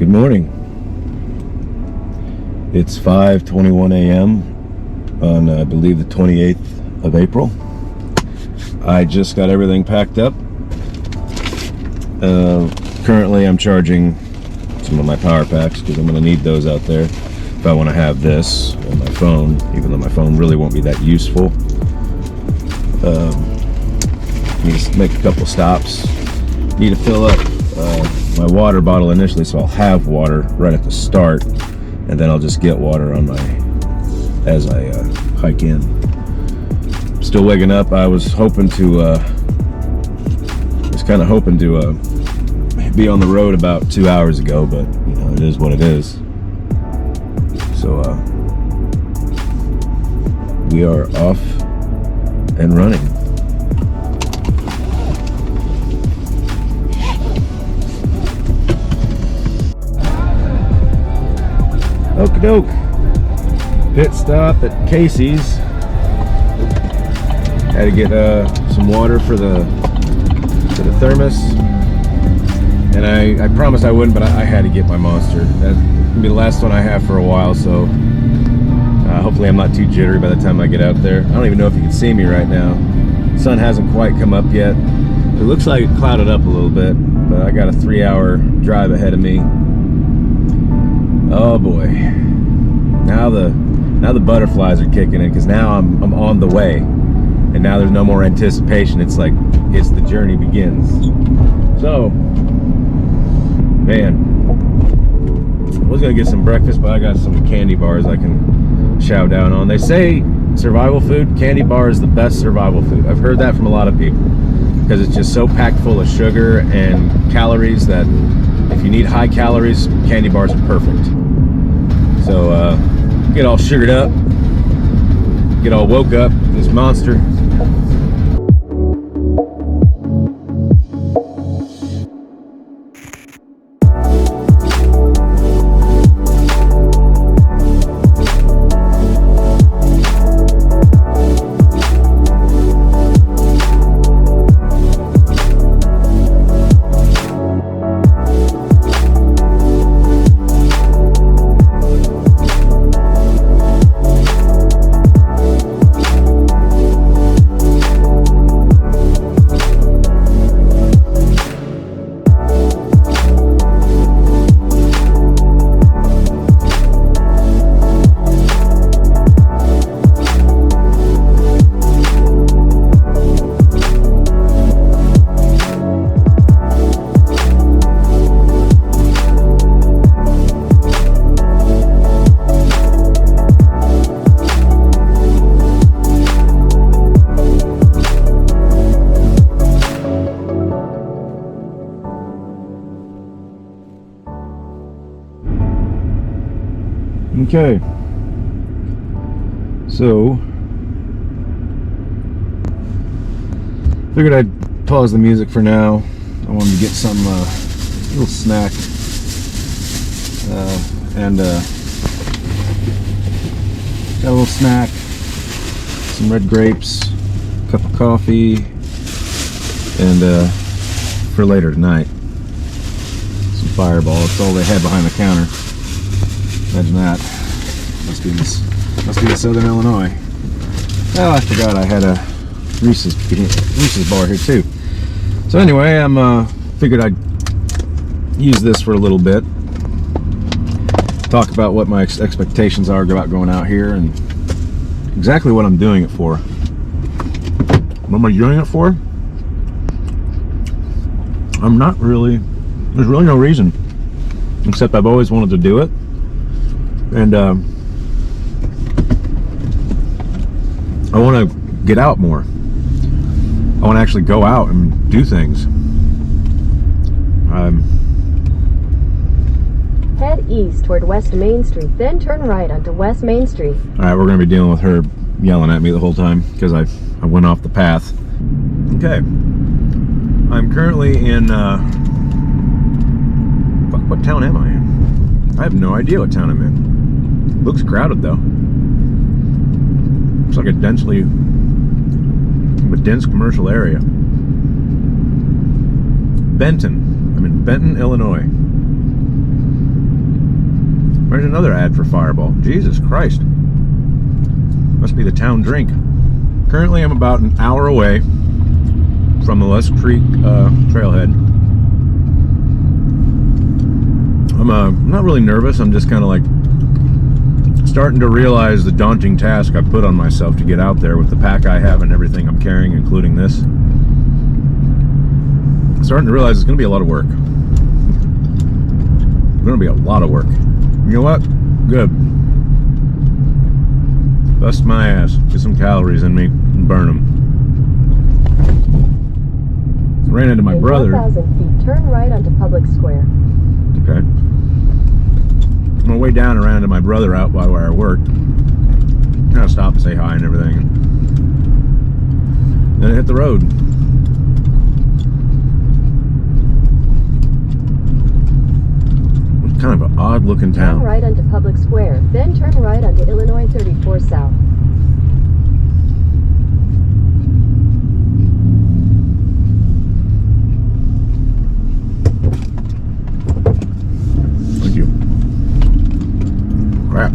Good morning. It's 5:21 a.m. on, I believe, the 28th of April. I just got everything packed up. Currently, I'm charging some of my power packs because I'm going to need those out there if I want to have this on my phone, even though my phone really won't be that useful. Need to make a couple stops. Need to fill up my water bottle initially, so I'll have water right at the start, and then I'll just get water on as I hike in. Still waking up. I was hoping to be on the road about 2 hours ago, but you know, it is what it is. So we are off and running. Okie doke. Pit stop at Casey's. Had to get some water for the thermos, and I promised I wouldn't, but I had to get my Monster. That's gonna be the last one I have for a while, so hopefully I'm not too jittery by the time I get out there. I don't even know if you can see me right now. The sun hasn't quite come up yet. It looks like it clouded up a little bit, but I got a 3-hour drive ahead of me. Oh boy, now the butterflies are kicking in, because now I'm on the way, and now there's no more anticipation. It's like the journey begins. So, man, I was gonna get some breakfast, but I got some candy bars I can chow down on. They say survival food, candy bar is the best survival food. I've heard that from a lot of people, because it's just so packed full of sugar and calories that if you need high calories, candy bars are perfect. So get all sugared up, get all woke up, this Monster. Okay, so figured I'd pause the music for now. I wanted to get some little snack and got a little snack, some red grapes, a cup of coffee, and for later tonight, some Fireball. That's all they had behind the counter. Imagine that. Must be in Southern Illinois. Oh, I forgot I had a Reese's bar here too. So anyway, I'm figured I'd use this for a little bit. Talk about what my expectations are about going out here and exactly what I'm doing it for. What am I doing it for? I'm not really. There's really no reason, except I've always wanted to do it. And I want to get out more. I want to actually go out and do things. Head east toward West Main Street, then turn right onto West Main Street. Alright, we're going to be dealing with her yelling at me the whole time because I went off the path. Okay. I'm currently in, fuck, what town am I in? I have no idea what town I'm in. Looks crowded though. Looks like a dense commercial area. Benton. I'm in Benton, Illinois. There's another ad for Fireball. Jesus Christ. Must be the town drink. Currently, I'm about an hour away from the Lusk Creek trailhead. I'm not really nervous. I'm just kind of like starting to realize the daunting task I put on myself to get out there with the pack I have and everything I'm carrying, including this. I'm starting to realize it's going to be a lot of work. It's going to be a lot of work. You know what? Good. Bust my ass. Get some calories in me and burn them. I ran into my brother. 1,000 feet, turn right onto Public Square. Okay. On my way down, I ran into my brother out by where I worked. Kind of stopped and say hi and everything. Then I hit the road. It's kind of an odd looking town. Turn right onto Public Square, then turn right onto Illinois 34 South. Thank you. Crap.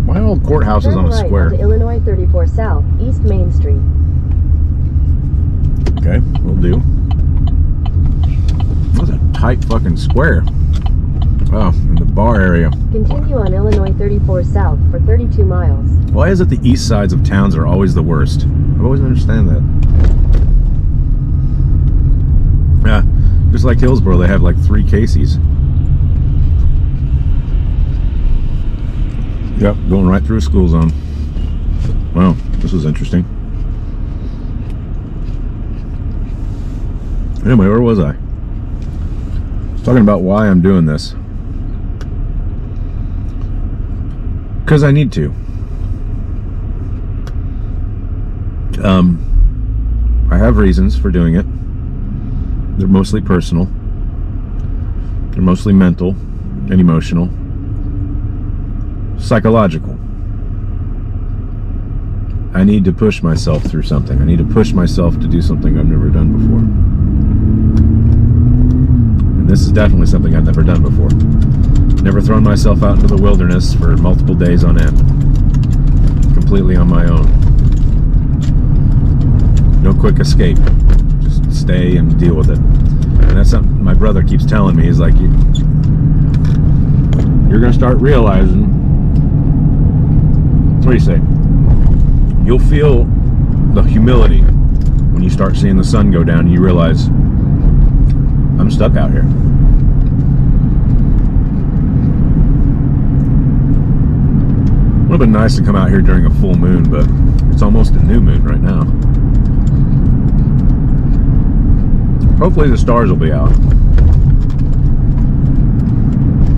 Why are all courthouses on a Turn square? right onto Illinois 34 South, East Main Street. Okay, will do. That's a tight fucking square. Oh, in the bar area. Continue on Illinois 34 South for 32 miles. Why is it the east sides of towns are always the worst? I've always understand that. Yeah, just like Hillsboro, they have like 3 Casey's. Yep, going right through a school zone. Wow, this was interesting. Anyway, where was I? I was talking about why I'm doing this. Because I need to. I have reasons for doing it. They're mostly personal. They're mostly mental and emotional. Psychological. I need to push myself through something. I need to push myself to do something I've never done before. And this is definitely something I've never done before. Never thrown myself out into the wilderness for multiple days on end. Completely on my own. No quick escape. Just stay and deal with it. And that's something my brother keeps telling me. He's like, you're going to start realizing, what do you say? You'll feel the humility when you start seeing the sun go down and you realize, I'm stuck out here. It would have been nice to come out here during a full moon, but it's almost a new moon right now. Hopefully the stars will be out.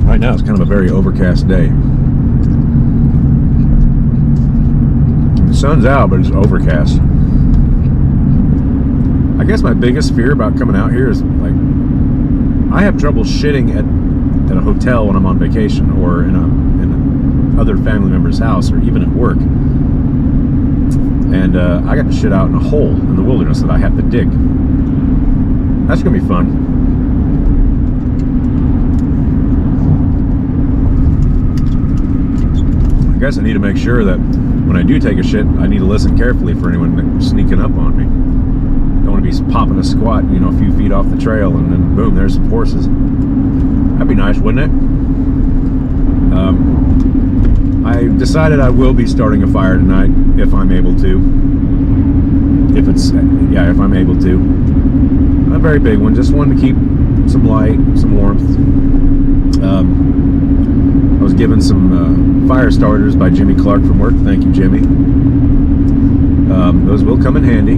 Right now it's kind of a very overcast day. The sun's out, but it's overcast. I guess my biggest fear about coming out here is, like, I have trouble shitting at a hotel when I'm on vacation, or in other family member's house, or even at work. And I got to shit out in a hole in the wilderness that I have to dig. That's gonna be fun. I guess I need to make sure that when I do take a shit, I need to listen carefully for anyone sneaking up on me. Don't want to be popping a squat, a few feet off the trail, and then boom, there's some horses. That'd be nice, wouldn't it? I decided I will be starting a fire tonight if I'm able to. If I'm able to. Not a very big one, just one to keep some light, some warmth. I was given some fire starters by Jimmy Clark from work. Thank you, Jimmy. Those will come in handy.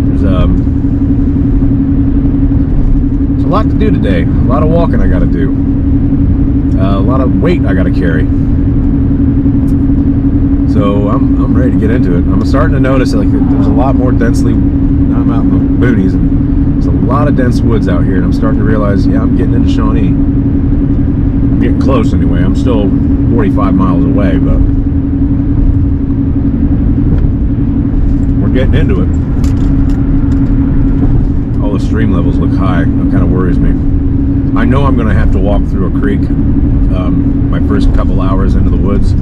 There's a lot to do today. A lot of walking I got to do. A lot of weight I got to carry. So I'm ready to get into it. I'm starting to notice that, like, there's a lot more densely. Now I'm out in the boonies, and there's a lot of dense woods out here, and I'm starting to realize, yeah, I'm getting into Shawnee. I'm getting close anyway. I'm still 45 miles away, but we're getting into it. All the those stream levels look high. It kind of worries me. I know I'm going to have to walk through a creek my first couple hours into the woods.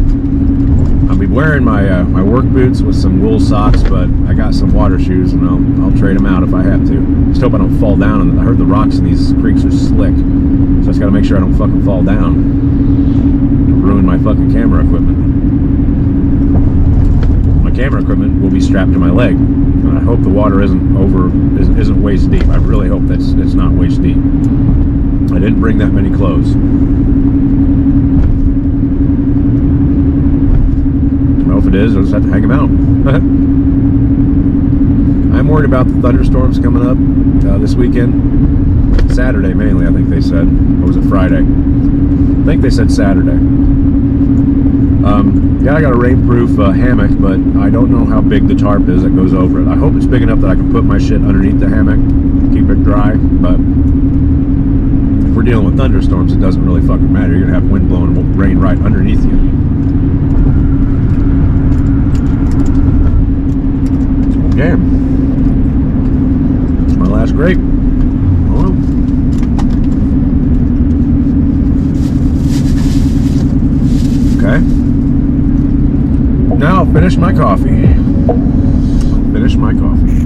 I'll be wearing my my work boots with some wool socks, but I got some water shoes, and I'll trade them out if I have to. Just hope I don't fall down. And I heard the rocks in these creeks are slick, so I just got to make sure I don't fucking fall down and ruin my fucking camera equipment. My camera equipment will be strapped to my leg, and I hope the water isn't waist deep. I really hope it's not waist deep. I didn't bring that many clothes. Well, if it is, I'll just have to hang them out. I'm worried about the thunderstorms coming up this weekend. Saturday mainly, I think they said. Or was it Friday? I think they said Saturday. Yeah, I got a rainproof hammock, but I don't know how big the tarp is that goes over it. I hope it's big enough that I can put my shit underneath the hammock, keep it dry, but if we're dealing with thunderstorms, it doesn't really fucking matter. You're gonna have wind blowing rain right underneath you. Okay. It's my last grape. Oh. Okay. Now I'll finish my coffee. Finish my coffee.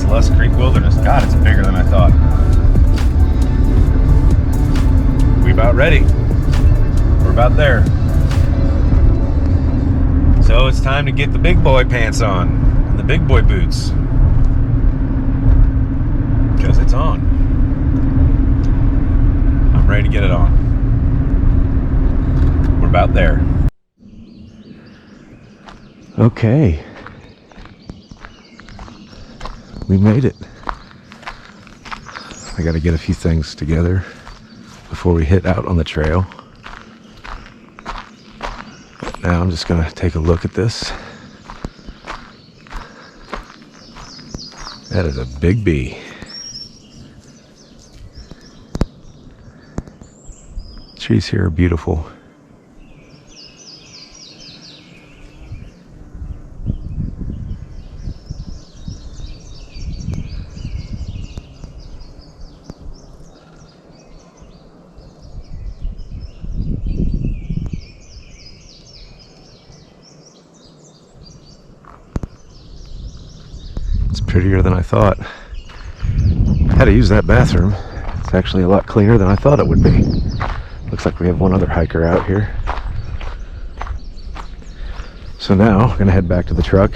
Lusk Wilderness. God, it's bigger than I thought. We about ready. We're about there. So it's time to get the big boy pants on and the big boy boots. Because it's on. I'm ready to get it on. We're about there. Okay. We made it. I gotta get a few things together before we hit out on the trail. Now I'm just gonna take a look at this. That is a big bee. Trees here are beautiful. Prettier than I thought. I had to use that bathroom. It's actually a lot cleaner than I thought it would be. Looks like we have one other hiker out here. So now I'm gonna head back to the truck,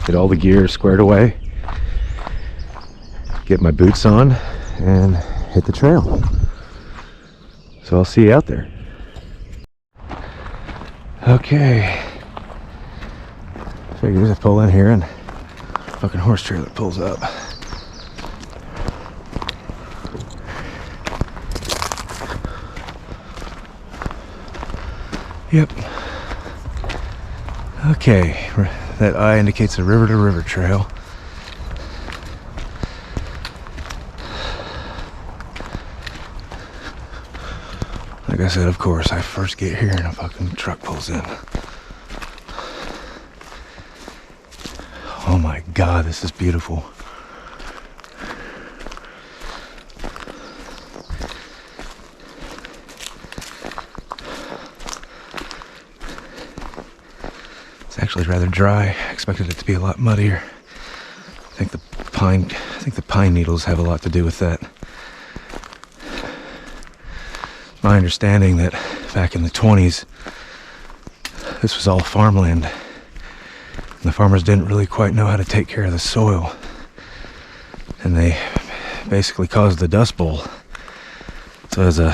get all the gear squared away, get my boots on, and hit the trail. So I'll see you out there. Okay. Figures I pull in here and fucking horse trailer pulls up. Yep. Okay, that eye indicates a river to river trail. Like I said, of course, I first get here and a fucking truck pulls in. Oh my God, this is beautiful. It's actually rather dry. I expected it to be a lot muddier. I think the pine needles have a lot to do with that. My understanding that back in the 20s, this was all farmland. The farmers didn't really quite know how to take care of the soil, and they basically caused the Dust Bowl. So as a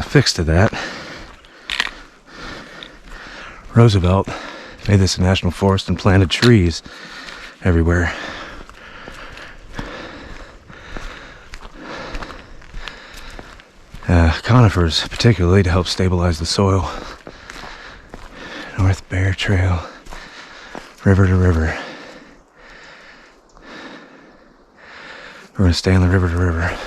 fix to that, Roosevelt made this a national forest and planted trees everywhere. Conifers, particularly, to help stabilize the soil. North Bear Trail, river to river. We're going to stay on the river to river.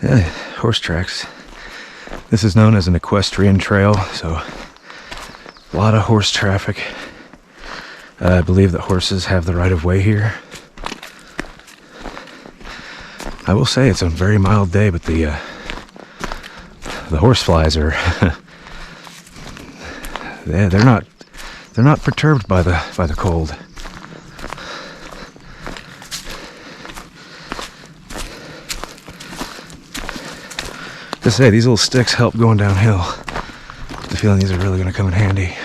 Yeah, horse tracks. This is known as an equestrian trail, so a lot of horse traffic. I believe that horses have the right of way here. I will say it's a very mild day, but the horse flies are they're not perturbed by the cold. To say, these little sticks help going downhill. I have the feeling these are really going to come in handy.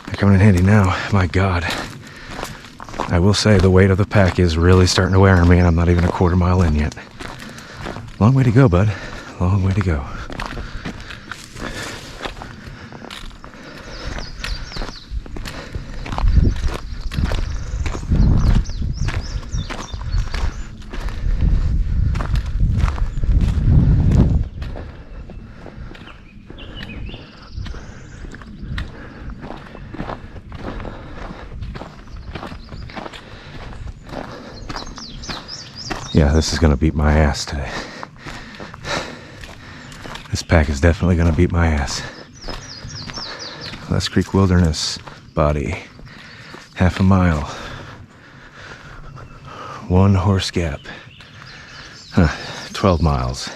They're coming in handy now. My God. I will say the weight of the pack is really starting to wear on me, and I'm not even a quarter mile in yet. Long way to go, bud. Long way to go. Yeah, this is gonna beat my ass today. This pack is definitely gonna beat my ass. Lusk Creek Wilderness body, half a mile, 1 horse gap, 12 miles.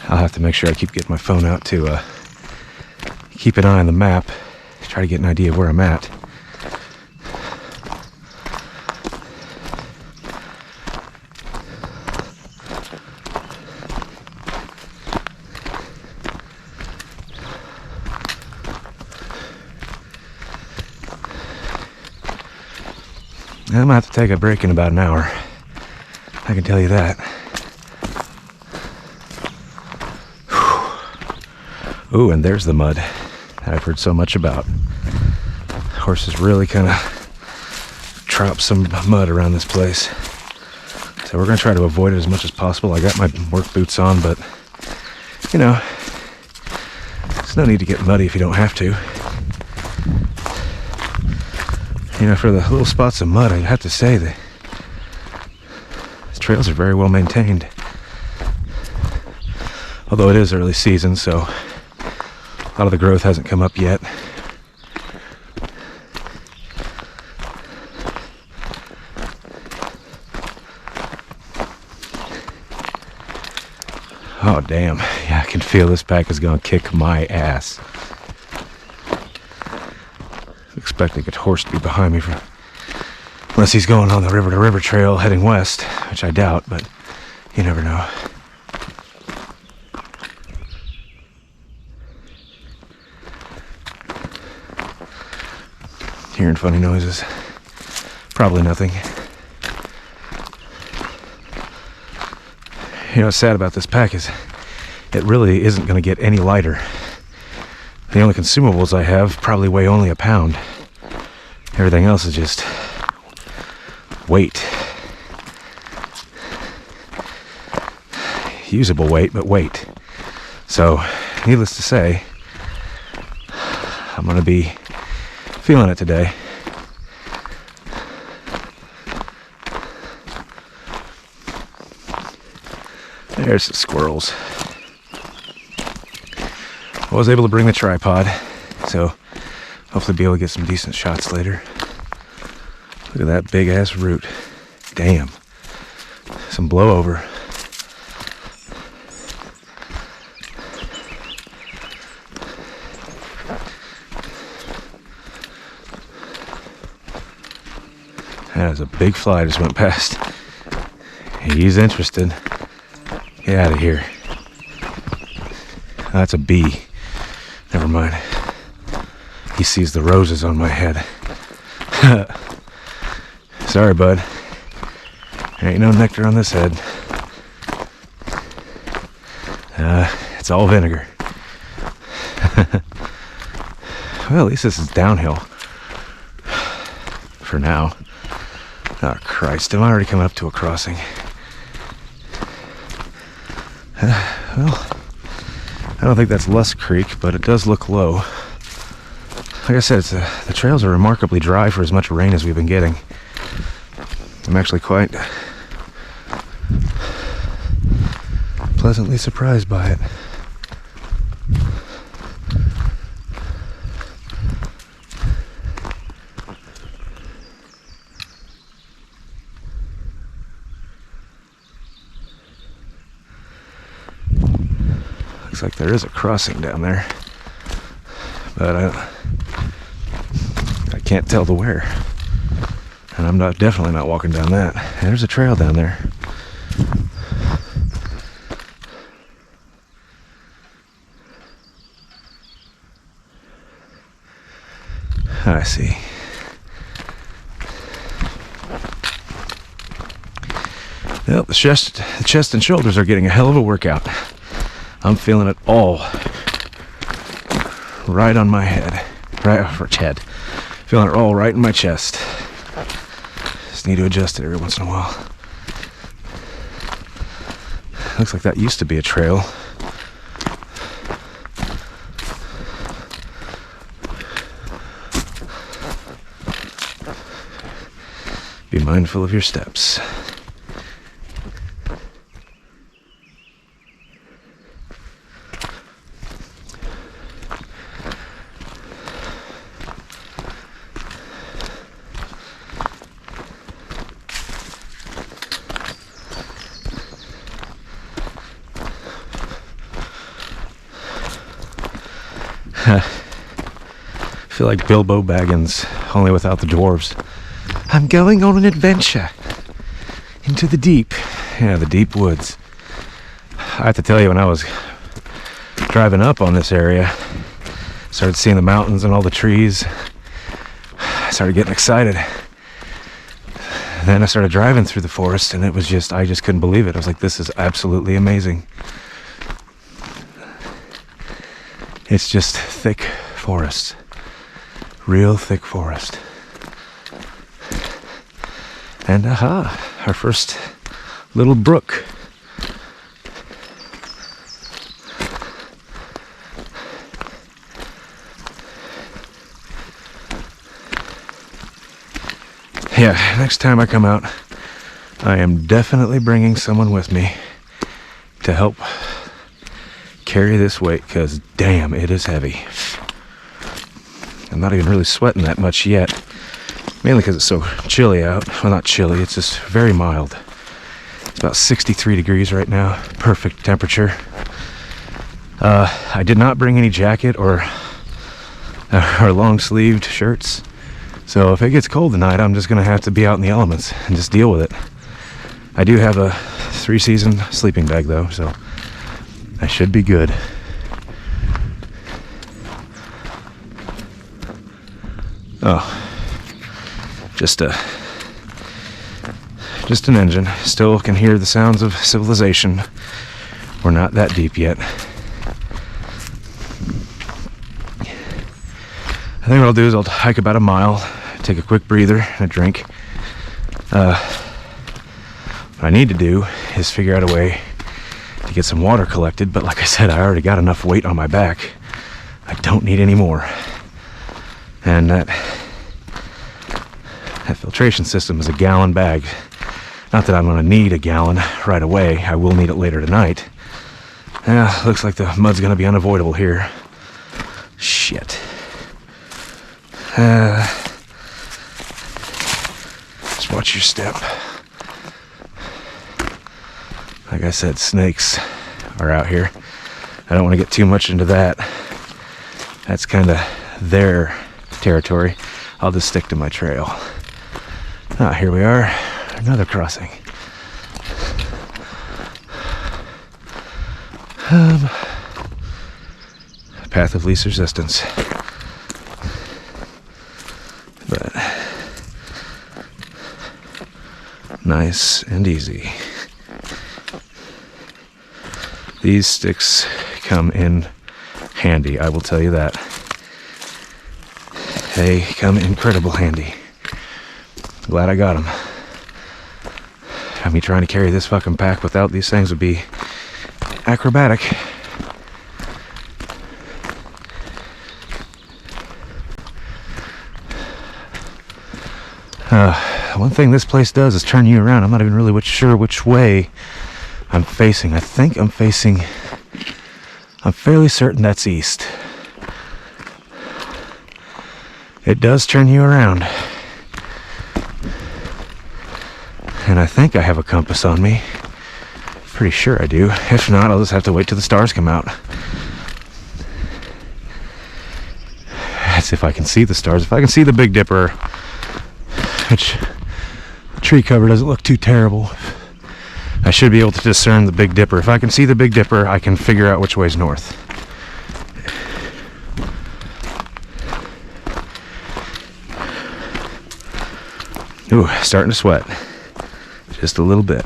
I'll have to make sure I keep getting my phone out to keep an eye on the map, try to get an idea of where I'm at. I'm gonna have to take a break in about an hour. I can tell you that. Ooh, and there's the mud that I've heard so much about. Horses really kind of drop some mud around this place. So we're gonna try to avoid it as much as possible. I got my work boots on, but you know, there's no need to get muddy if you don't have to. You know, for the little spots of mud, I have to say that these trails are very well maintained. Although it is early season, so a lot of the growth hasn't come up yet. Oh, damn. Yeah, I can feel this pack is gonna kick my ass. Expecting a horse to be behind me unless he's going on the river to river trail heading west, which I doubt, but you never know. Hearing funny noises. Probably nothing. You know what's sad about this pack is it really isn't going to get any lighter. The only consumables I have probably weigh only a pound. Everything else is just weight. Usable weight, but weight. So, needless to say, I'm going to be feeling it today. There's some squirrels. I was able to bring the tripod, so hopefully be able to get some decent shots later. Look at that big ass root. Damn. Some blowover. That was a big fly just went past. He's interested. Get out of here. Oh, that's a bee. Never mind. He sees the roses on my head. Sorry, bud. There ain't no nectar on this head. It's all vinegar. Well, at least this is downhill. For now. Oh, Christ. Am I already coming up to a crossing? Well, I don't think that's Lusk Creek, but it does look low. Like I said, the trails are remarkably dry for as much rain as we've been getting. I'm actually quite pleasantly surprised by it. Looks like there is a crossing down there, but I can't tell the where. And I'm definitely not walking down that. There's a trail down there. I see. Well, the chest and shoulders are getting a hell of a workout. I'm feeling it all right on my head. Right for head. Feeling it all right in my chest. Just need to adjust it every once in a while. Looks like that used to be a trail. Be mindful of your steps. I feel like Bilbo Baggins, only without the dwarves. I'm going on an adventure into the deep. Yeah, the deep woods. I have to tell you, when I was driving up on this area, started seeing the mountains and all the trees, I started getting excited. Then I started driving through the forest, and it was just, I just couldn't believe it. I was like, this is absolutely amazing. It's just thick forest. Real thick forest. And aha, our first little brook. Yeah, next time I come out, I am definitely bringing someone with me to help carry this weight, because damn, it is heavy. I'm not even really sweating that much yet, mainly because it's so chilly out. Well, not chilly, it's just very mild. It's about 63 degrees right now, perfect temperature. I did not bring any jacket or long-sleeved shirts, so if it gets cold tonight, I'm just gonna have to be out in the elements and just deal with it. I do have a 3-season sleeping bag though, so I should be good. Oh, just an engine. Still can hear the sounds of civilization. We're not that deep yet. I think what I'll do is I'll hike about a mile, take a quick breather and a drink. What I need to do is figure out a way to get some water collected, but like I said, I already got enough weight on my back. I don't need any more. And that filtration system is a gallon bag. Not that I'm going to need a gallon right away. I will need it later tonight. Looks like the mud's going to be unavoidable here. Shit. Just watch your step. Like I said, snakes are out here. I don't want to get too much into that. That's kind of their territory. I'll just stick to my trail. Ah, here we are. Another crossing. Path of least resistance. But nice and easy. These sticks come in handy, I will tell you that. They come incredible handy. Glad I got them. Me trying to carry this fucking pack without these things would be acrobatic. One thing this place does is turn you around. I'm not even really sure which way I'm facing. I think I'm fairly certain that's east. It does turn you around. And I think I have a compass on me. Pretty sure I do. If not, I'll just have to wait till the stars come out. That's if I can see the stars. If I can see the Big Dipper, which the tree cover doesn't look too terrible, I should be able to discern the Big Dipper. If I can see the Big Dipper, I can figure out which way's north. Ooh, starting to sweat. Just a little bit.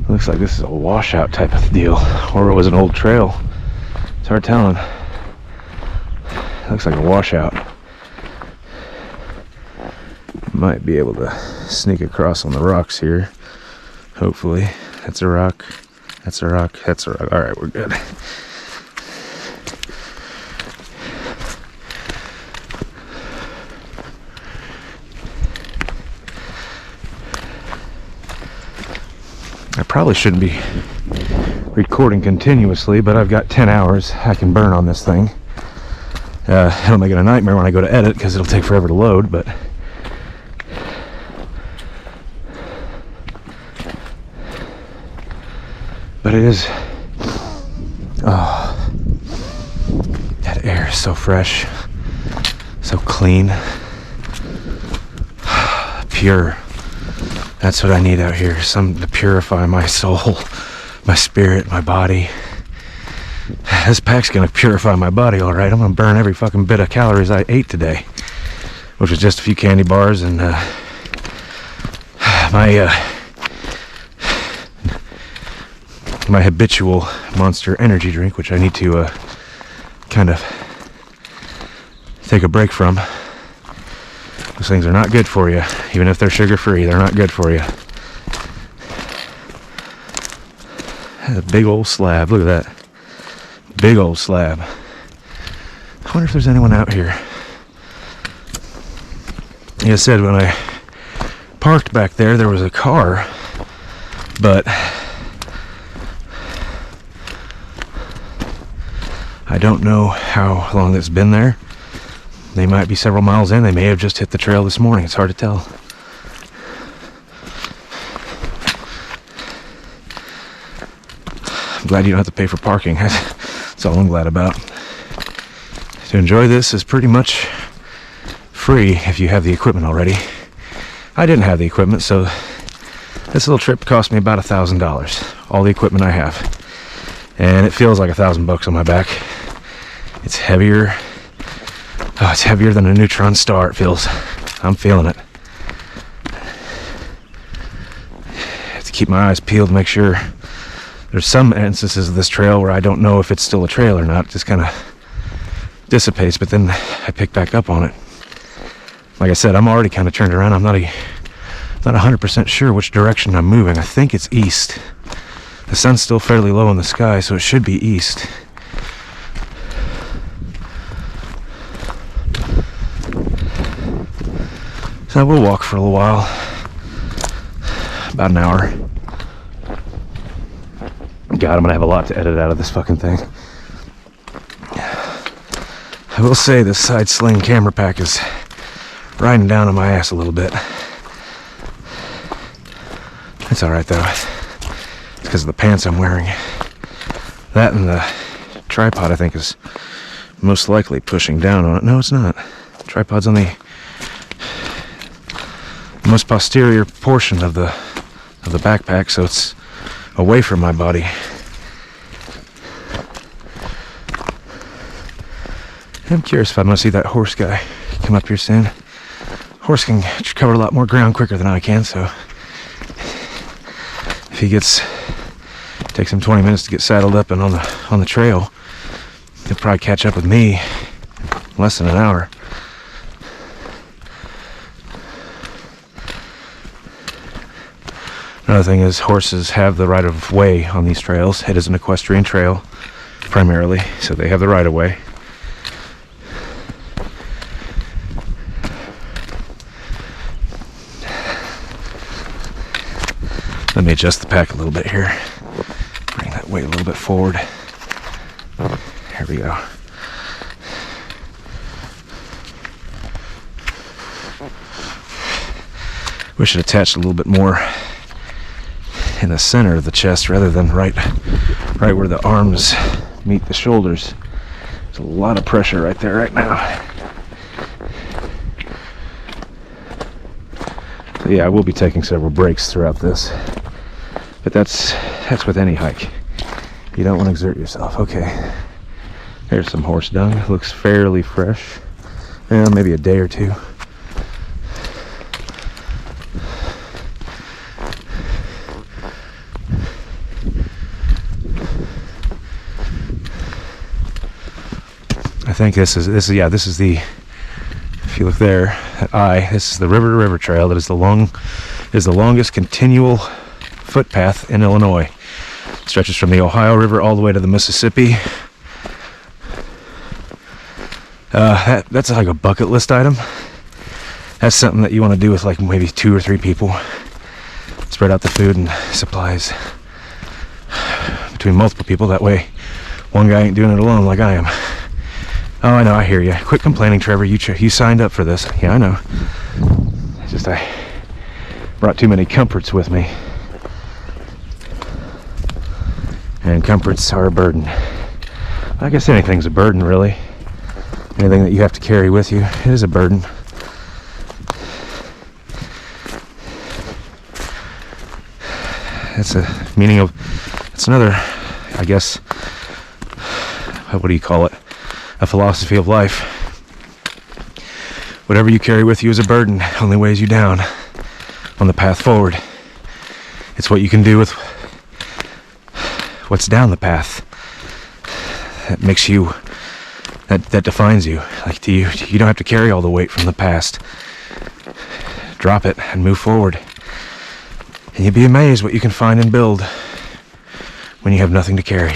Looks like this is a washout type of deal, or it was an old trail. It's hard telling. Looks like a washout. Might be able to sneak across on the rocks here. Hopefully. That's a rock. That's a rock. That's a rock. Alright, we're good. I probably shouldn't be recording continuously, but I've got 10 hours I can burn on this thing. It'll make it a nightmare when I go to edit because it'll take forever to load, but it is, oh, that air is so fresh, so clean, pure. That's what I need out here, something to purify my soul, my spirit, my body. This pack's gonna purify my body, all right. I'm gonna burn every fucking bit of calories I ate today, which was just a few candy bars and my habitual Monster energy drink, which I need to kind of take a break from. Those things are not good for you. Even if they're sugar-free, they're not good for you. A big old slab. Look at that. Big old slab. I wonder if there's anyone out here. Like I said, when I parked back there, there was a car, but I don't know how long it's been there. They might be several miles in. They may have just hit the trail this morning. It's hard to tell. I'm glad you don't have to pay for parking. That's all I'm glad about. To enjoy this is pretty much free if you have the equipment already. I didn't have the equipment, so this little trip cost me about $1,000. All the equipment I have. And it feels like $1,000 on my back. It's heavier. Oh, it's heavier than a neutron star, it feels. I'm feeling it. I have to keep my eyes peeled to make sure. There's some instances of this trail where I don't know if it's still a trail or not. It just kind of dissipates, but then I pick back up on it. Like I said, I'm already kind of turned around. I'm not 100% sure which direction I'm moving. I think it's east. The sun's still fairly low in the sky, so it should be east. So we'll walk for a little while. About an hour. God, I'm gonna have a lot to edit out of this fucking thing. I will say this side sling camera pack is riding down on my ass a little bit. It's alright though. It's because of the pants I'm wearing. That and the tripod, I think, is most likely pushing down on it. No, it's not. The tripod's on the most posterior portion of the backpack, so it's away from my body. I'm curious if I'm going to see that horse guy come up here soon. Horse can cover a lot more ground quicker than I can, so if he takes him 20 minutes to get saddled up and on the trail, he'll probably catch up with me in less than an hour. Another thing is horses have the right of way on these trails. It is an equestrian trail primarily, so they have the right of way. Let me adjust the pack a little bit here. Bring that weight a little bit forward. Here we go. Wish it attached a little bit more in the center of the chest rather than right where the arms meet the shoulders. There's a lot of pressure right there right now. So yeah, I will be taking several breaks throughout this. But that's with any hike. You don't want to exert yourself. Okay. There's some horse dung. Looks fairly fresh. Well, maybe a day or two. I think this is the, if you look there at this is the river to river trail that is the longest continual footpath in Illinois. It stretches from the Ohio River all the way to the Mississippi. That's like a bucket list item. That's something that you want to do with like maybe 2 or 3 people. Spread out the food and supplies between multiple people. That way one guy ain't doing it alone like I am. Oh, I know, I hear you. Quit complaining, Trevor. You signed up for this. Yeah, I know. I brought too many comforts with me. And comforts are a burden. I guess anything's a burden, really. Anything that you have to carry with you, it is a burden. That's a meaning of, it's another, I guess, what do you call it? A philosophy of life. Whatever you carry with you is a burden, only weighs you down on the path forward. It's what you can do with what's down the path that makes you, that defines you. Like, you don't have to carry all the weight from the past. Drop it and move forward. And you'd be amazed what you can find and build when you have nothing to carry.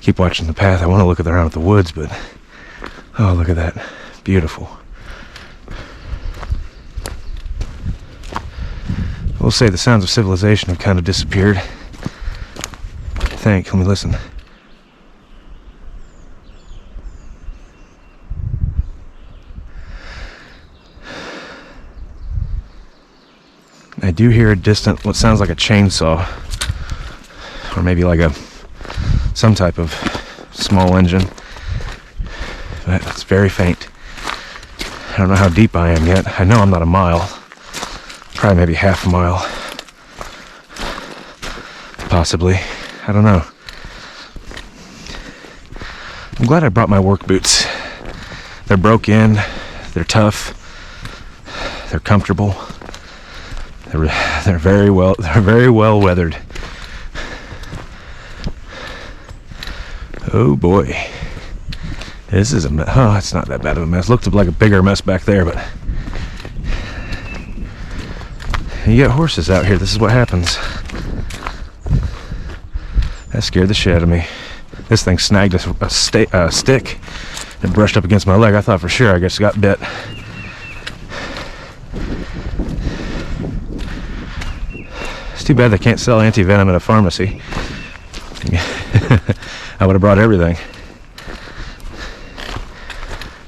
Keep watching the path. I want to look around at the woods, but oh, look at that. Beautiful. I will say the sounds of civilization have kind of disappeared. I think. Let me listen. I do hear a distant, what sounds like a chainsaw, or maybe like some type of small engine, but it's very faint. I don't know how deep I am yet. I know I'm not a mile, probably maybe half a mile, possibly. I don't know. I'm glad I brought my work boots. They're broke in, they're tough, they're comfortable, they're very well weathered. Oh boy, this is a mess. Oh, it's not that bad of a mess. Looked like a bigger mess back there, but you got horses out here. This is what happens. That scared the shit out of me. This thing snagged a stick and brushed up against my leg. I thought for sure I just got bit. It's too bad they can't sell anti-venom at a pharmacy. I would have brought everything.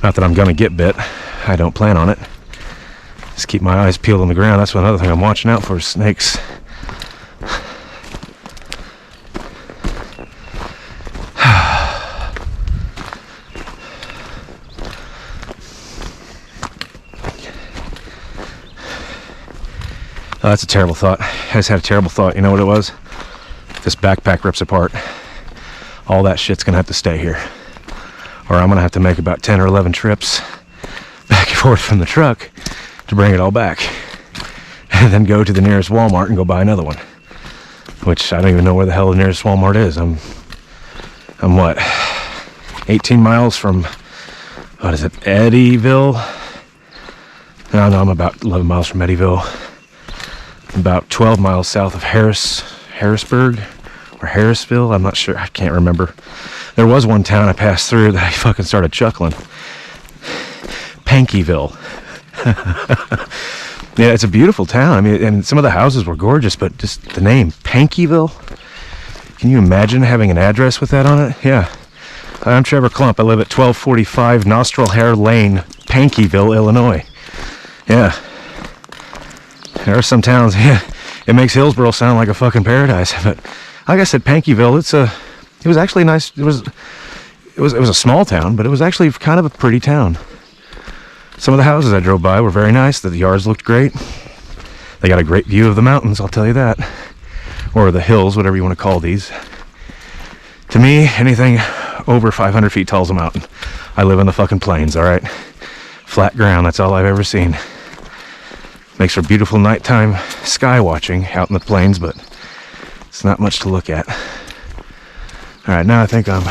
Not that I'm gonna get bit. I don't plan on it. Just keep my eyes peeled on the ground. That's another thing I'm watching out for, snakes. Oh, that's a terrible thought. I just had a terrible thought. You know what it was? This backpack rips apart. All that shit's gonna have to stay here. Or I'm gonna have to make about 10 or 11 trips back and forth from the truck to bring it all back. And then go to the nearest Walmart and go buy another one. Which I don't even know where the hell the nearest Walmart is. I'm what? 18 miles from, what is it, Eddyville? No, I'm about 11 miles from Eddyville. About 12 miles south of Harrisburg or Harrisville. I'm not sure. I can't remember. There was one town I passed through that I fucking started chuckling. Pankyville. Yeah, it's a beautiful town. I mean, and some of the houses were gorgeous, but just the name, Pankyville. Can you imagine having an address with that on it? Yeah. I'm Trevor Klump. I live at 1245 Nostril Hair Lane, Pankyville, Illinois. Yeah. There are some towns, yeah, it makes Hillsboro sound like a fucking paradise. But like I said, Pankyville, it was actually nice. It was a small town, but it was actually kind of a pretty town. Some of the houses I drove by were very nice. The yards looked great. They got a great view of the mountains, I'll tell you that. Or the hills, whatever you want to call these. To me, anything over 500 feet tall is a mountain. I live in the fucking plains, all right? Flat ground, that's all I've ever seen. Makes for beautiful nighttime sky watching out in the plains, but it's not much to look at. All right, now I think I'm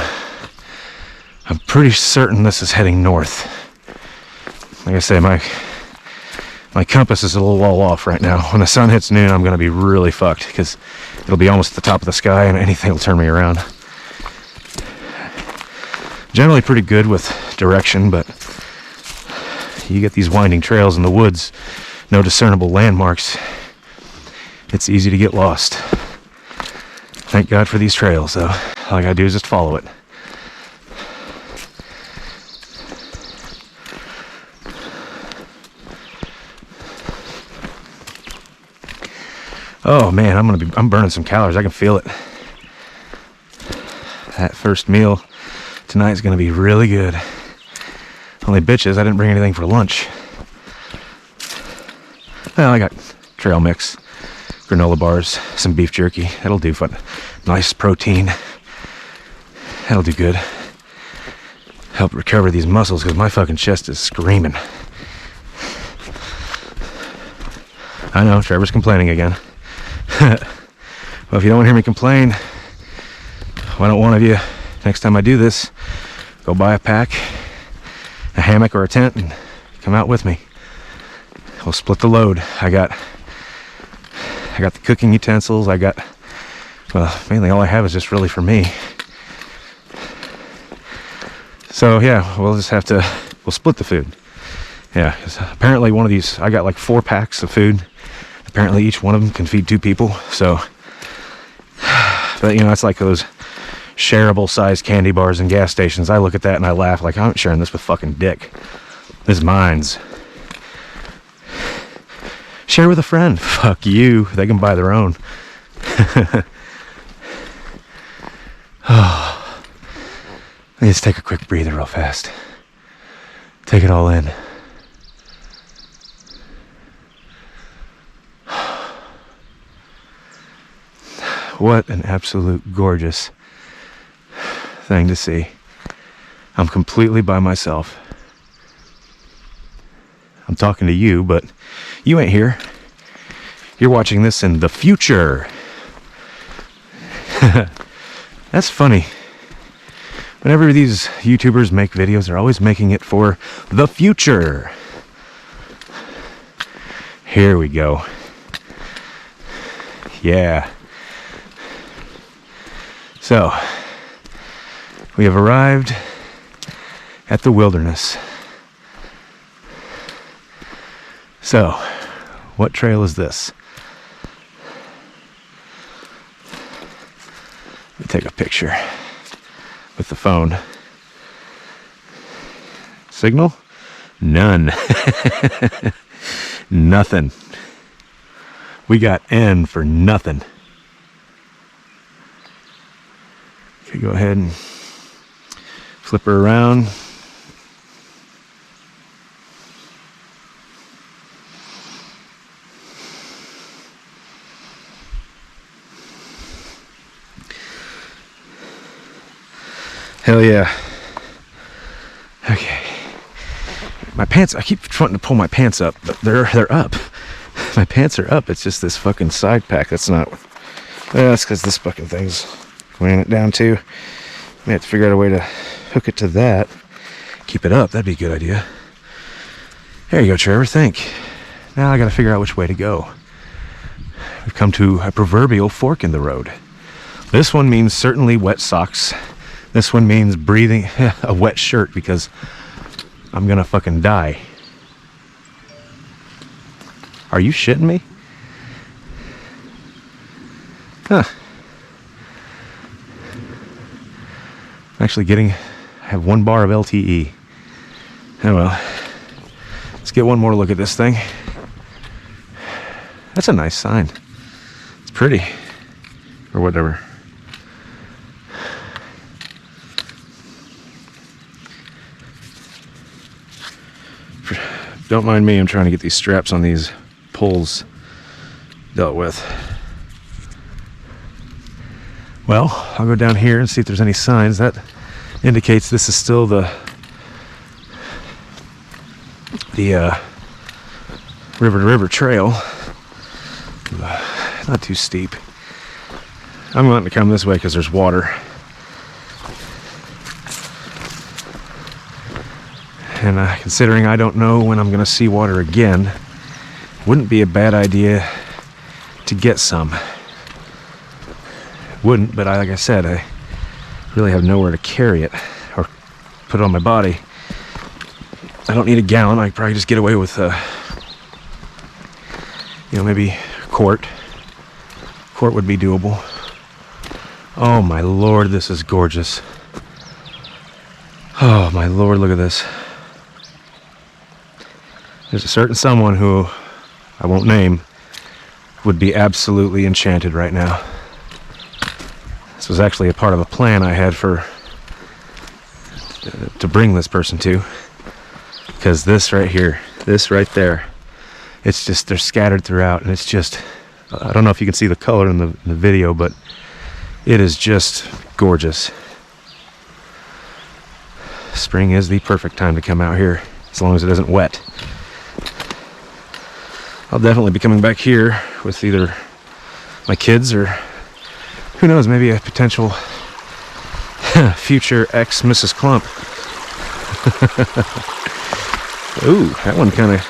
pretty certain this is heading north. Like I say, my compass is a little all off right now. When the sun hits noon, I'm going to be really fucked because it'll be almost at the top of the sky and anything will turn me around. Generally pretty good with direction, but you get these winding trails in the woods, no discernible landmarks, it's easy to get lost. Thank God for these trails, though. All I gotta do is just follow it. Oh man, I'm burning some calories. I can feel it. That first meal tonight is gonna be really good. Only bitch is I didn't bring anything for lunch. Well, I got trail mix, granola bars, some beef jerky. That'll do fun. Nice protein. That'll do good. Help recover these muscles because my fucking chest is screaming. I know, Trevor's complaining again. Well, if you don't want to hear me complain, why don't one of you, next time I do this, go buy a pack, a hammock or a tent, and come out with me. We'll split the load. I got the cooking utensils. Well, mainly all I have is just really for me. So yeah, we'll split the food. Yeah, 'cause apparently one of these, I got like 4 packs of food. Apparently each one of them can feed 2 people. So, but you know, it's like those shareable sized candy bars in gas stations. I look at that and I laugh like, I'm not sharing this with fucking Dick. This is mine's. Share with a friend. Fuck you. They can buy their own. Oh, let me just take a quick breather real fast. Take it all in. What an absolute gorgeous thing to see. I'm completely by myself. I'm talking to you, but you ain't here. You're watching this in the future. That's funny. Whenever these YouTubers make videos, they're always making it for the future. Here we go. Yeah. So, we have arrived at the wilderness. So, what trail is this? Let me take a picture with the phone. Signal? None. Nothing. We got N for nothing. Okay, go ahead and flip her around. Hell yeah. Okay. My pants, I keep wanting to pull my pants up, but they're up. My pants are up. It's just this fucking side pack that's not. That's because this fucking thing's weighing it down too. May have to figure out a way to hook it to that. Keep it up. That'd be a good idea. There you go, Trevor. Think. Now I gotta figure out which way to go. We've come to a proverbial fork in the road. This one means certainly wet socks. This one means breathing a wet shirt because I'm gonna fucking die. Are you shitting me? Huh. I'm actually I have 1 bar of LTE. Oh well. Let's get one more look at this thing. That's a nice sign. It's pretty. Or whatever. Don't mind me, I'm trying to get these straps on these poles dealt with. Well, I'll go down here and see if there's any signs. That indicates this is still the river to river trail. Not too steep. I'm wanting to come this way because there's water. And considering I don't know when I'm going to see water again, wouldn't be a bad idea to get some. Wouldn't, but like I said, I really have nowhere to carry it or put it on my body. I don't need a gallon. I could probably just get away with, maybe a quart. Quart would be doable. Oh my Lord, this is gorgeous. Oh my Lord, look at this. There's a certain someone who I won't name would be absolutely enchanted right now. This was actually a part of a plan I had to bring this person to, because this right here, this right there, it's just, they're scattered throughout, and it's just, I don't know if you can see the color in the video, but it is just gorgeous. Spring is the perfect time to come out here, as long as it isn't wet. I'll definitely be coming back here with either my kids or, who knows, maybe a potential future ex-Mrs. Clump. Ooh, that one kind of,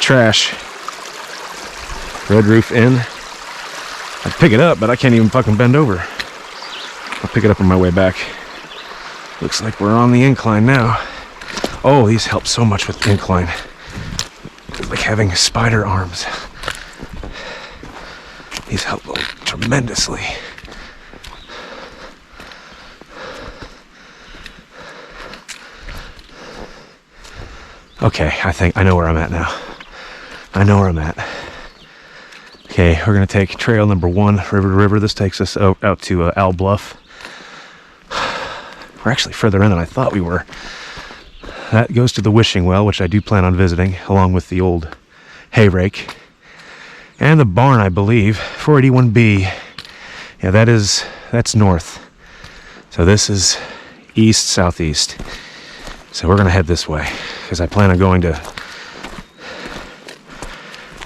trash. Red Roof Inn. I'd pick it up, but I can't even fucking bend over. I'll pick it up on my way back. Looks like we're on the incline now. Oh, these help so much with the incline. It's like having spider arms. These help tremendously. Okay, I think I know where I'm at now. I know where I'm at. Okay, we're gonna take trail number 1, river to river. This takes us out to Owl Bluff. We're actually further in than I thought we were. That goes to the wishing well, which I do plan on visiting, along with the old hay rake. And the barn, I believe, 481B. Yeah, that's north. So this is east, southeast. So we're gonna head this way, because I plan on going to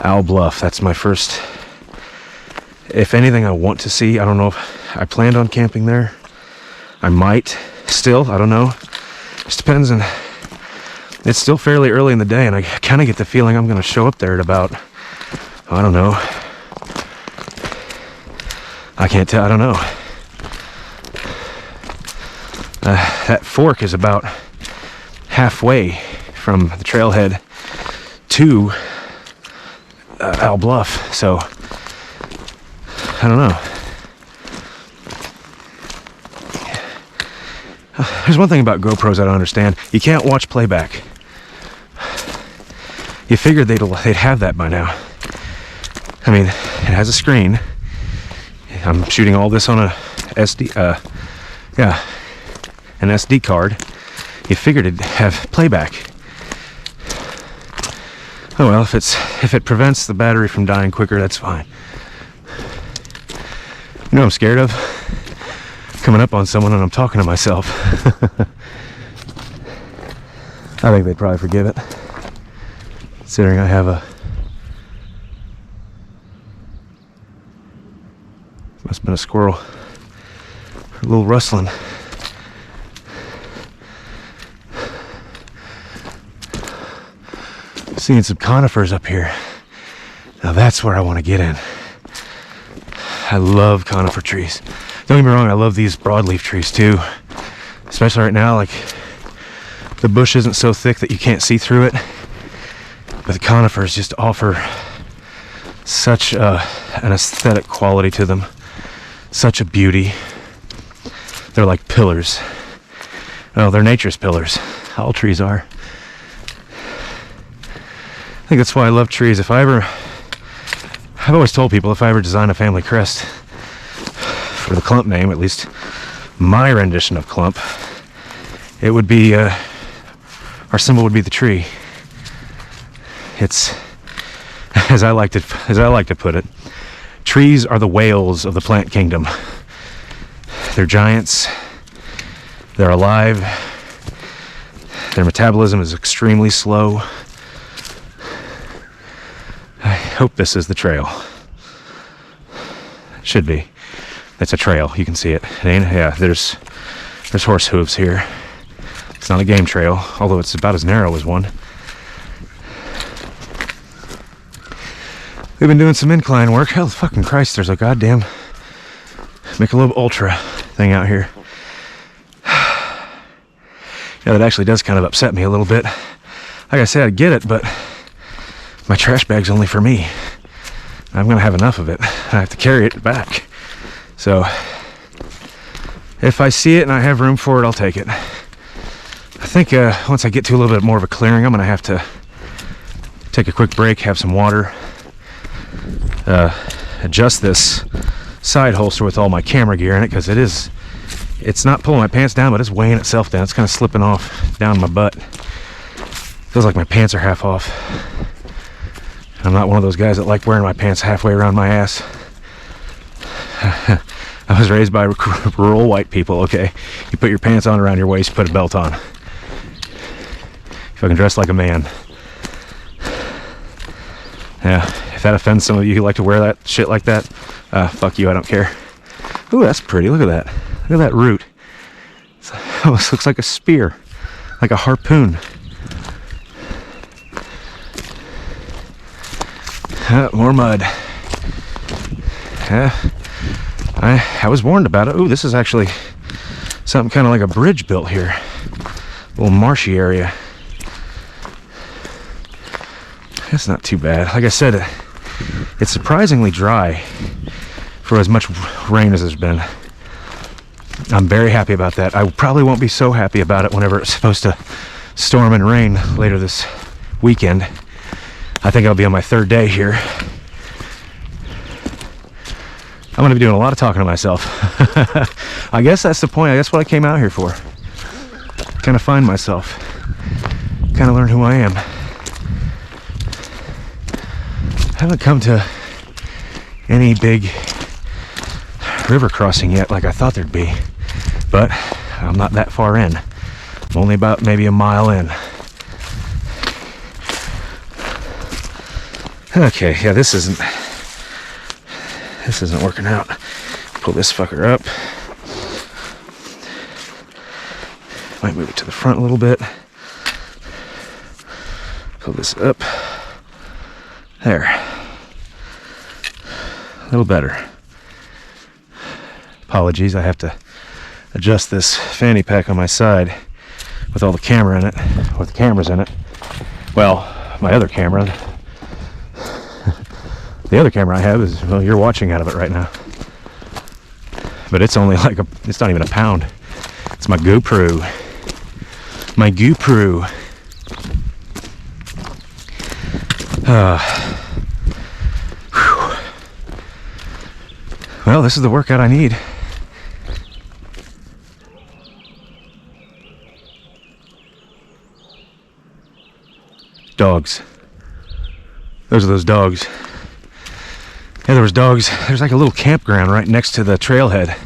Owl Bluff. That's my first, if anything I want to see. I don't know if I planned on camping there. I might still, I don't know. Just depends on, it's still fairly early in the day, and I kind of get the feeling I'm going to show up there at about, I don't know. I can't tell, I don't know. That fork is about halfway from the trailhead to Owl Bluff, so I don't know. There's one thing about GoPros I don't understand. You can't watch playback. You figured they'd have that by now. I mean, it has a screen. I'm shooting all this on a an SD card. You figured it'd have playback. Oh well, if it prevents the battery from dying quicker, that's fine. You know what I'm scared of? Coming up on someone and I'm talking to myself. I think they'd probably forgive it, considering I have a... Must have been a squirrel. A little rustling. Seeing some conifers up here. Now that's where I want to get in. I love conifer trees. Don't get me wrong, I love these broadleaf trees too. Especially right now, like the bush isn't so thick that you can't see through it. But the conifers just offer such an aesthetic quality to them. Such a beauty. They're like pillars. Well, they're nature's pillars. All trees are. I think that's why I love trees. I've always told people if I ever design a family crest for the clump name, at least my rendition of clump, it would be, our symbol would be the tree. It's, as I like to put it, trees are the whales of the plant kingdom. They're giants. They're alive. Their metabolism is extremely slow. I hope this is the trail. It should be. It's a trail. You can see it. Yeah, there's horse hooves here. It's not a game trail, although it's about as narrow as one. We've been doing some incline work. Hell, fucking Christ, there's a goddamn Michelob Ultra thing out here. Yeah, that actually does kind of upset me a little bit. Like I said, I get it, but my trash bag's only for me. I'm gonna have enough of it. I have to carry it back. So, if I see it and I have room for it, I'll take it. I think once I get to a little bit more of a clearing, I'm gonna have to take a quick break, have some water, adjust this side holster with all my camera gear in it, because it's not pulling my pants down, but it's weighing itself down. It's kind of slipping off down my butt. Feels like my pants are half off. I'm not one of those guys that like wearing my pants halfway around my ass. I was raised by rural white people, okay? You put your pants on around your waist, put a belt on. If I can dress like a man. Yeah, if that offends some of you who like to wear that shit like that, fuck you, I don't care. Ooh, that's pretty, look at that. Look at that root. It almost looks like a spear, like a harpoon. More mud. I was warned about it. Ooh, this is actually something kind of like a bridge built here. A little marshy area. That's not too bad. Like I said, it's surprisingly dry for as much rain as there's been. I'm very happy about that. I probably won't be so happy about it whenever it's supposed to storm and rain later this weekend. I think I'll be on my third day here. I'm going to be doing a lot of talking to myself. I guess that's the point. I guess what I came out here for. Kind of find myself. Kind of learn who I am. I haven't come to any big river crossing yet like I thought there'd be. But I'm not that far in. I'm only about maybe a mile in. Okay, yeah, this isn't working out. Pull this fucker up. Might move it to the front a little bit. Pull this up. There. A little better. Apologies, I have to adjust this fanny pack on my side with all the camera in it, with the cameras in it. Well, my other camera. The other camera I have is, well, you're watching out of it right now. But it's only like it's not even a pound. It's It's my GoPro. My GoPro. Well, this is the workout I need. Dogs. Those are those dogs. Yeah, there was dogs. There's like a little campground right next to the trailhead.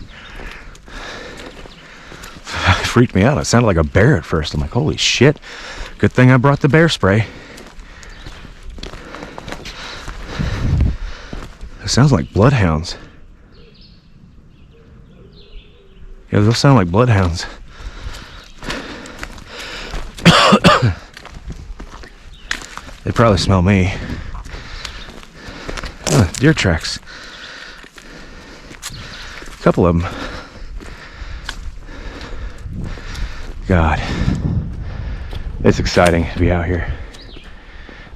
It freaked me out. It sounded like a bear at first. I'm like, holy shit. Good thing I brought the bear spray. It sounds like bloodhounds. Yeah, those sound like bloodhounds. They probably smell me. Deer tracks. A couple of them. God. It's exciting to be out here.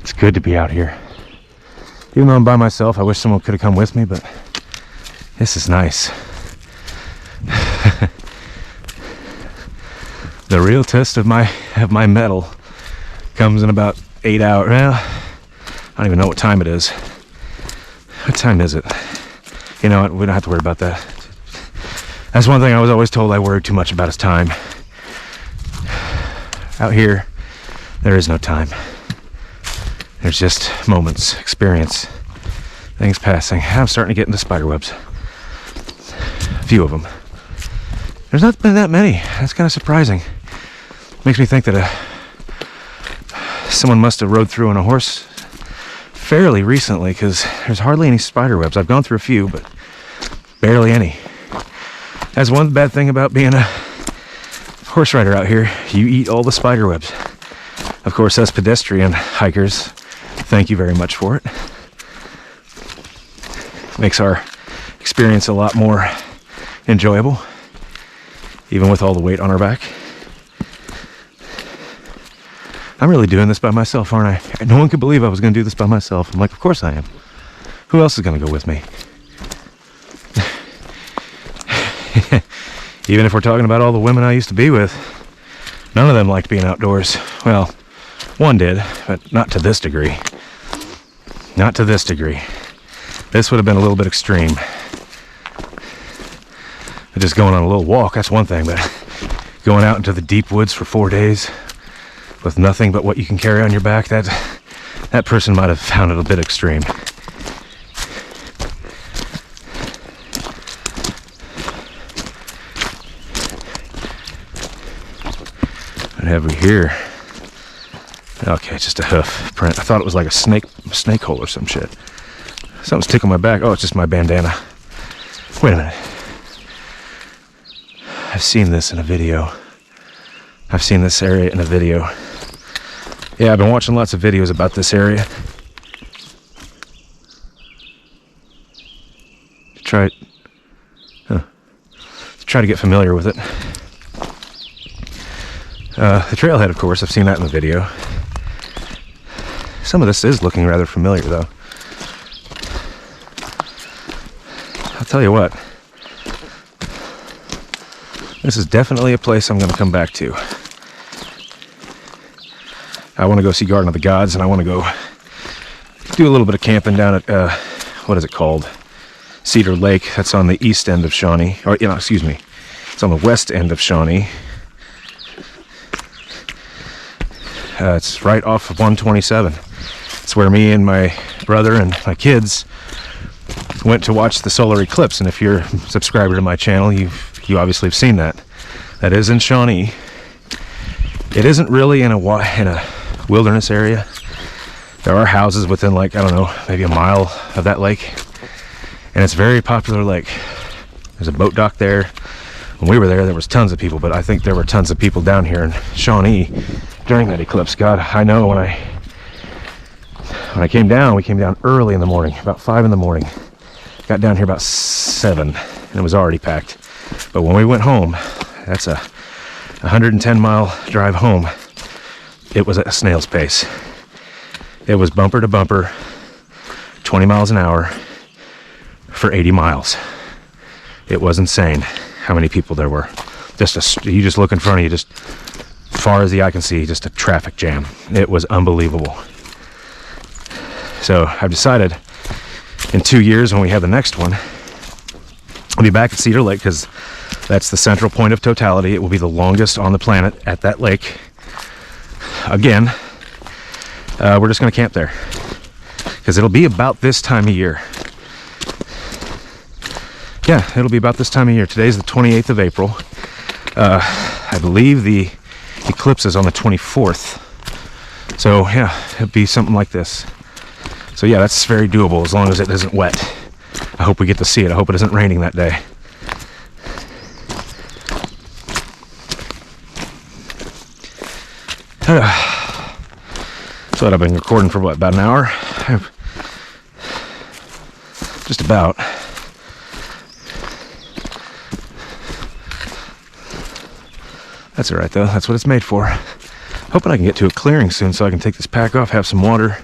It's good to be out here. Even though I'm by myself, I wish someone could have come with me, but this is nice. The real test of my mettle comes in about 8 hours. Well, I don't even know what time it is. What time is it? You know what? We don't have to worry about that. That's one thing I was always told I worried too much about is time. Out here, there is no time. There's just moments, experience, things passing. I'm starting to get into spider webs. A few of them. There's not been that many. That's kind of surprising. Makes me think that someone must have rode through on a horse fairly recently, because there's hardly any spider webs. I've gone through a few, but barely any. That's one bad thing about being a horse rider out here. You eat all the spider webs. Of course, us pedestrian hikers, thank you very much for it. Makes our experience a lot more enjoyable, even with all the weight on our back. I'm really doing this by myself, aren't I? No one could believe I was going to do this by myself. I'm like, of course I am. Who else is going to go with me? Even if we're talking about all the women I used to be with, none of them liked being outdoors. Well, one did, but not to this degree. Not to this degree. This would have been a little bit extreme. Just going on a little walk, that's one thing, but going out into the deep woods for 4 days with nothing but what you can carry on your back, that person might have found it a bit extreme. What have we here? Okay, just a hoof print. I thought it was like a snake hole or some shit. Something's tickling my back. Oh, it's just my bandana. Wait a minute. I've seen this in a video. I've seen this area in a video. Yeah, I've been watching lots of videos about this area. To try to get familiar with it. The trailhead, of course, I've seen that in the video. Some of this is looking rather familiar, though. I'll tell you what. This is definitely a place I'm going to come back to. I want to go see Garden of the Gods, and I want to go do a little bit of camping down at, what is it called? Cedar Lake. That's on the east end of Shawnee. Or, you know, excuse me. It's on the west end of Shawnee. It's right off of 127. It's where me and my brother and my kids went to watch the solar eclipse. And if you're a subscriber to my channel, you obviously have seen that. That is in Shawnee. It isn't really in a wilderness area. There are houses within, like, I don't know, maybe a mile of that lake. And it's a very popular lake. There's a boat dock there. When we were there, there was tons of people, but I think there were tons of people down here in Shawnee during that eclipse. God, I know when I came down, we came down early in the morning, about 5 in the morning. Got down here about 7, and it was already packed. But when we went home, that's a 110-mile drive home. It was at a snail's pace. It was bumper to bumper, 20 miles an hour for 80 miles. It was insane how many people there were. you just look in front of you, just as far as the eye can see, just a traffic jam. It was unbelievable. So I've decided in 2 years when we have the next one, I'll be back at Cedar Lake because that's the central point of totality. It will be the longest on the planet at that lake. Again, we're just going to camp there because it'll be about this time of year. Yeah, it'll be about this time of year. Today's the 28th of April. I believe the eclipse is on the 24th. So yeah, it'll be something like this. So yeah, that's very doable as long as it isn't wet. I hope we get to see it. I hope it isn't raining that day. So I've been recording for what, about an hour? Just about. That's alright though, that's what it's made for. Hoping I can get to a clearing soon so I can take this pack off, have some water,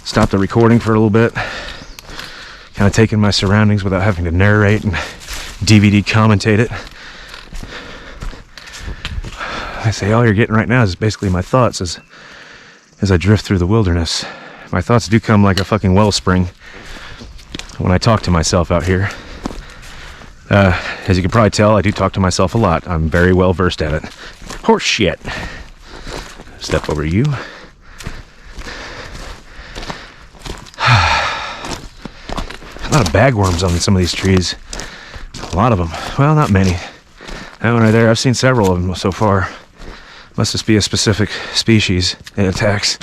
stop the recording for a little bit. Kind of take in my surroundings without having to narrate and DVD commentate it. I say all you're getting right now is basically my thoughts as I drift through the wilderness. My thoughts do come like a fucking wellspring when I talk to myself out here. As you can probably tell, I do talk to myself a lot. I'm very well versed at it. Horse shit. Step over you. A lot of bagworms on some of these trees. A lot of them. Well, not many. That one right there, I've seen several of them so far. Must just be a specific species it attacks.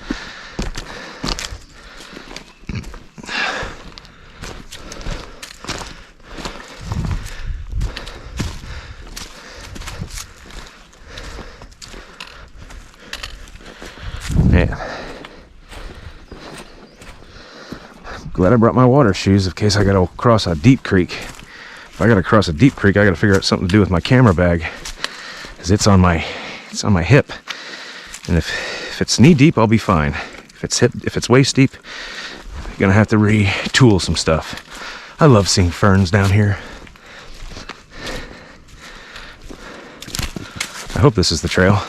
Man. Glad I brought my water shoes in case I gotta cross a deep creek. If I gotta cross a deep creek, I gotta figure out something to do with my camera bag, because it's on my hip, and if it's knee deep, I'll be fine. If it's waist deep, I'm gonna have to retool some stuff. I love seeing ferns down here. I hope this is the trail.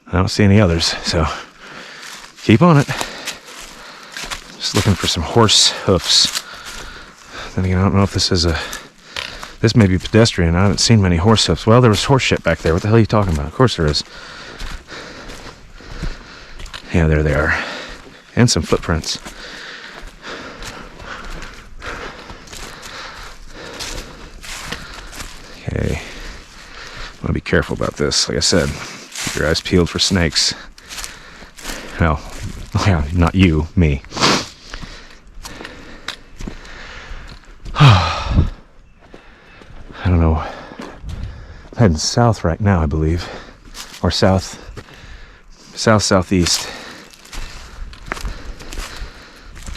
I don't see any others, so keep on it. Just looking for some horse hoofs. Then again, I don't know if this may be pedestrian. I haven't seen many horse hoofs. Well, there was horse shit back there. What the hell are you talking about? Of course there is. Yeah, there they are. And some footprints. Okay. I want to be careful about this. Like I said, keep your eyes peeled for snakes. Well, yeah, not you, me. I don't know. I'm heading south right now, I believe. Or southeast.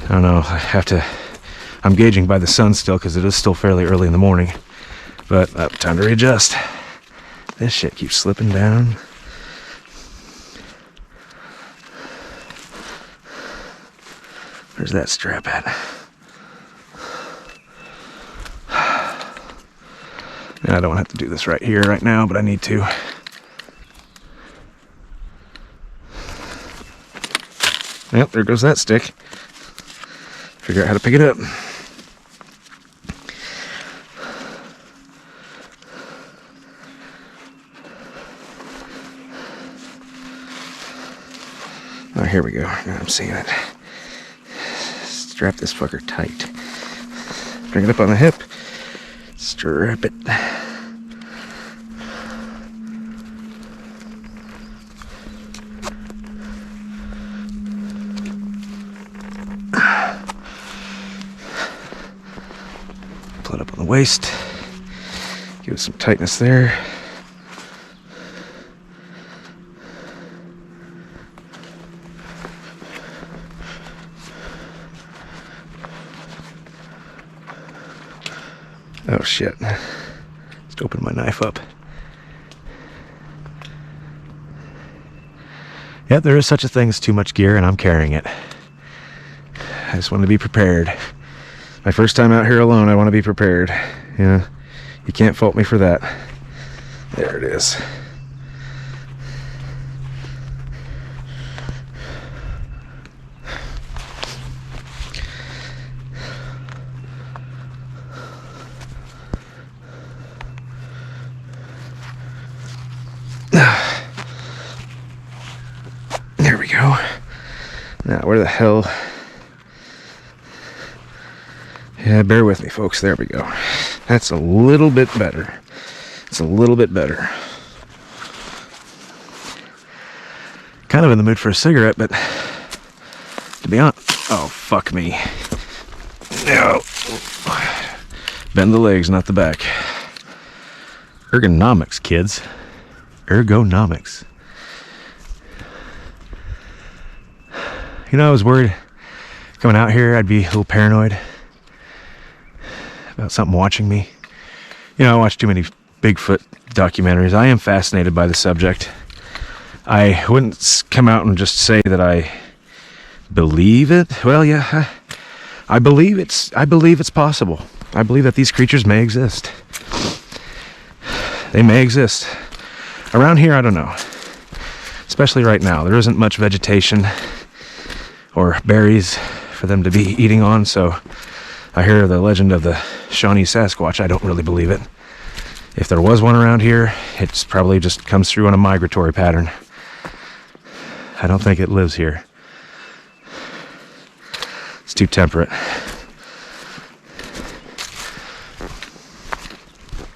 I don't know. I'm gauging by the sun still because it is still fairly early in the morning. But time to readjust. This shit keeps slipping down. Where's that strap at? I don't have to do this right here, right now, but I need to. Yep, there goes that stick. Figure out how to pick it up. Oh, here we go. Now I'm seeing it. Strap this fucker tight. Bring it up on the hip. Strap it. Pull it up on the waist. Give it some tightness there. Oh shit. Just open my knife up. Yeah, there is such a thing as too much gear, and I'm carrying it. I just want to be prepared. My first time out here alone, I want to be prepared. Yeah. You can't fault me for that. There it is. There we go. Now, where the hell? Yeah, bear with me, folks. There we go. That's a little bit better. It's a little bit better. Kind of in the mood for a cigarette, but to be honest, oh, fuck me. No. Bend the legs, not the back. Ergonomics, kids. Ergonomics. You know, I was worried coming out here I'd be a little paranoid about something watching me. You know, I watch too many Bigfoot documentaries. I am fascinated by the subject. I wouldn't come out and just say that I believe it. Well, yeah, I believe it's possible. I believe that these creatures may exist. They may exist. Around here, I don't know. Especially right now. There isn't much vegetation or berries for them to be eating on, so I hear the legend of the Shawnee Sasquatch. I don't really believe it. If there was one around here, it's probably just comes through on a migratory pattern. I don't think it lives here. It's too temperate.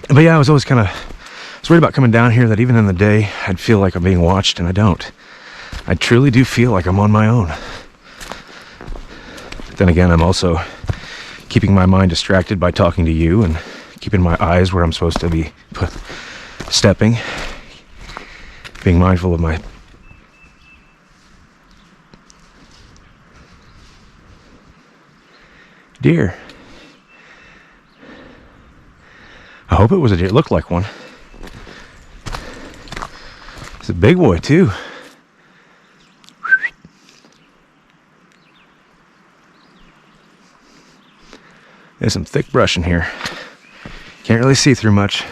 But yeah, I was always worried about coming down here that even in the day, I'd feel like I'm being watched, and I don't. I truly do feel like I'm on my own. But then again, I'm also keeping my mind distracted by talking to you and keeping my eyes where I'm supposed to be stepping, being mindful of my deer. I hope it was a deer. It looked like one. It's a big boy too. There's some thick brush in here. Can't really see through much,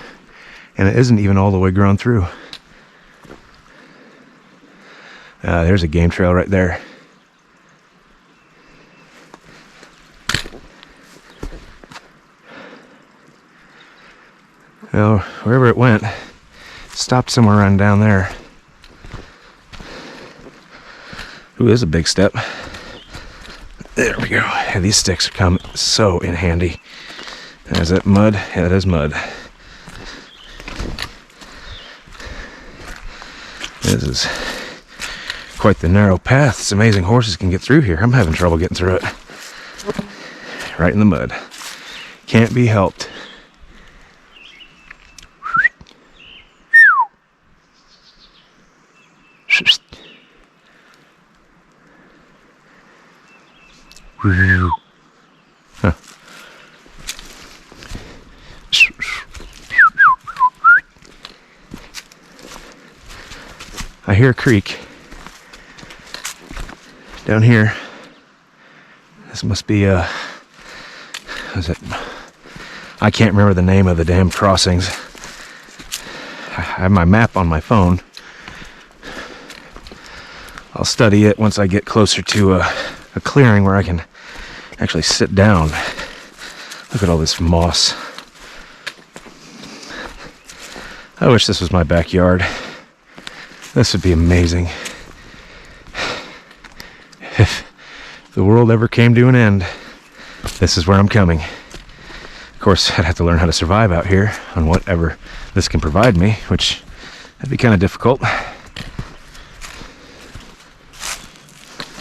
and it isn't even all the way grown through. There's a game trail right there. Well, wherever it went, stopped somewhere around down there. Ooh, there's a big step. There we go. Yeah, these sticks come so in handy. Is that mud? Yeah, that is mud. This is quite the narrow path. It's amazing horses can get through here. I'm having trouble getting through it. Right in the mud. Can't be helped. Huh. I hear a creek down here. This must be is it? I can't remember the name of the damn crossings. I have my map on my phone. I'll study it once I get closer to a clearing where I can actually sit down. Look at all this moss. I wish this was my backyard. This would be amazing. If the world ever came to an end, this is where I'm coming. Of course, I'd have to learn how to survive out here on whatever this can provide me, which that'd be kind of difficult.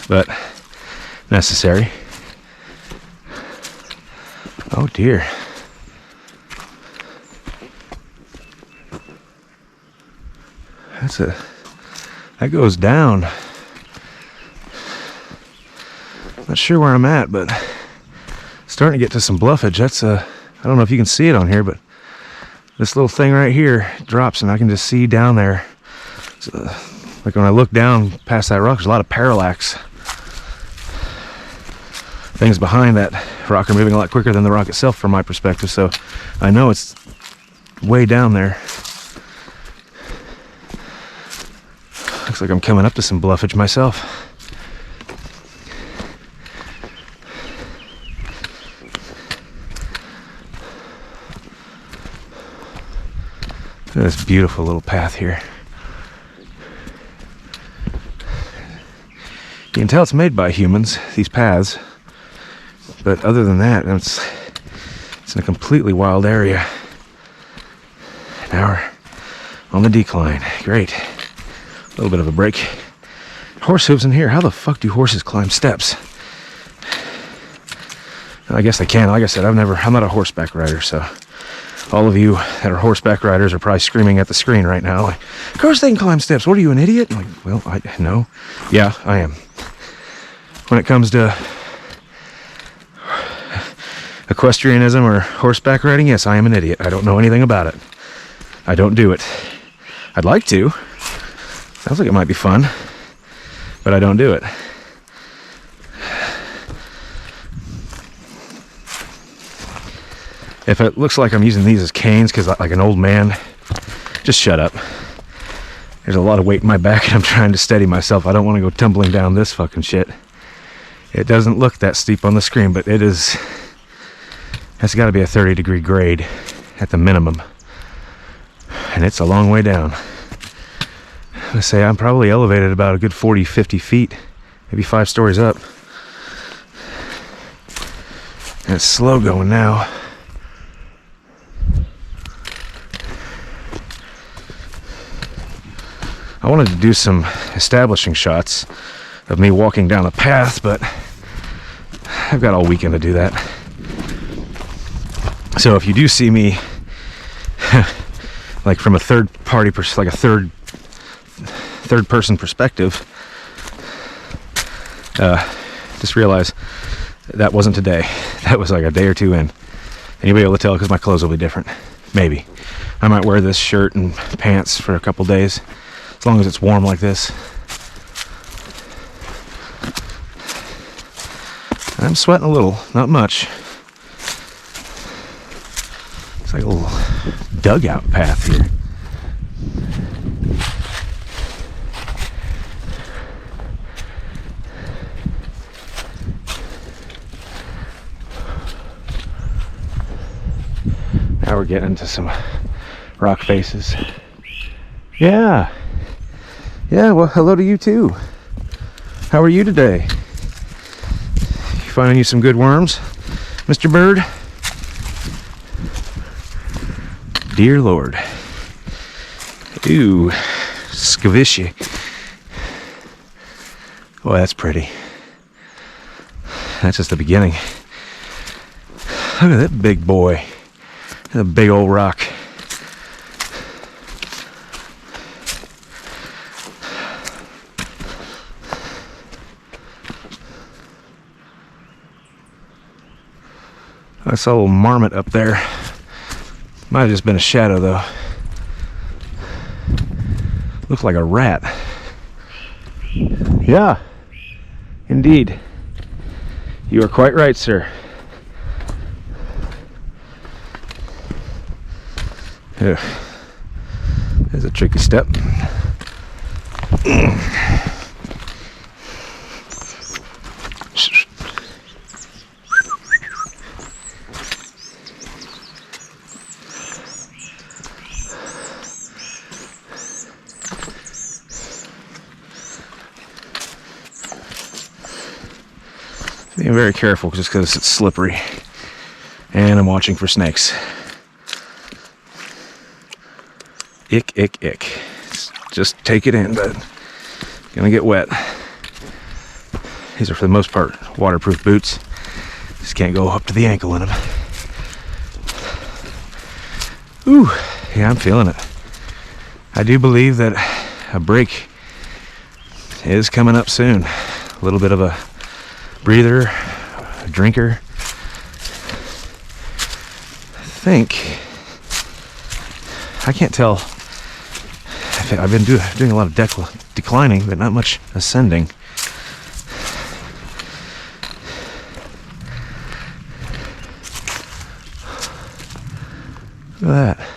But necessary. Oh dear. That goes down. Not sure where I'm at, but starting to get to some bluffage. That's I don't know if you can see it on here, but this little thing right here drops and I can just see down there. Like when I look down past that rock, there's a lot of parallax. Things behind that rock are moving a lot quicker than the rock itself from my perspective, so I know it's way down there. Looks like I'm coming up to some bluffage myself. Look at this beautiful little path here. You can tell it's made by humans, these paths. But other than that, it's in a completely wild area. Now we're on the decline. Great. A little bit of a break. Horse hooves in here. How the fuck do horses climb steps? I guess they can. Like I said, I'm not a horseback rider, so all of you that are horseback riders are probably screaming at the screen right now. Like, of course they can climb steps. What are you, an idiot? I'm like, well, I know. Yeah, I am. When it comes to equestrianism or horseback riding, yes, I am an idiot. I don't know anything about it. I don't do it. I'd like to. Sounds like it might be fun, but I don't do it. If it looks like I'm using these as canes because like an old man, just shut up. There's a lot of weight in my back and I'm trying to steady myself. I don't want to go tumbling down this fucking shit. It doesn't look that steep on the screen, but it is. That's got to be a 30-degree grade at the minimum. And it's a long way down. I'm going to say I'm probably elevated about a good 40, 50 feet, maybe 5 stories up. And it's slow going now. I wanted to do some establishing shots of me walking down the path, but I've got all weekend to do that. So if you do see me like from a third person perspective, just realize that wasn't today. That was like a day or two in, and you'll be able to tell because my clothes will be different. Maybe I might wear this shirt and pants for a couple days, as long as it's warm like this. I'm sweating a little, not much. It's like a little dugout path here. Now we're getting into some rock faces. Yeah, well, hello to you too. How are you today? You finding you some good worms, Mr. Bird? Dear Lord. Ooh, scavishy. Oh, that's pretty. That's just the beginning. Look at that big boy. That's a big old rock. I saw a little marmot up there. Might have just been a shadow though. Looks like a rat. Yeah, indeed. You are quite right, sir. Ugh. There's a tricky step. Being very careful just because it's slippery, and I'm watching for snakes. Ick, ick, ick. Just take it in, but gonna get wet. These are for the most part waterproof boots. Just can't go up to the ankle in them. Ooh, yeah, I'm feeling it. I do believe that a break is coming up soon. A little bit of a breather, a drinker. I can't tell. I've been doing a lot of declining, but not much ascending. Look at that.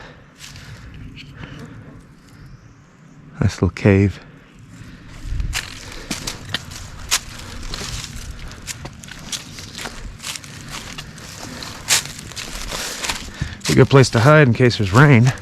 Nice little cave. A good place to hide in case there's rain.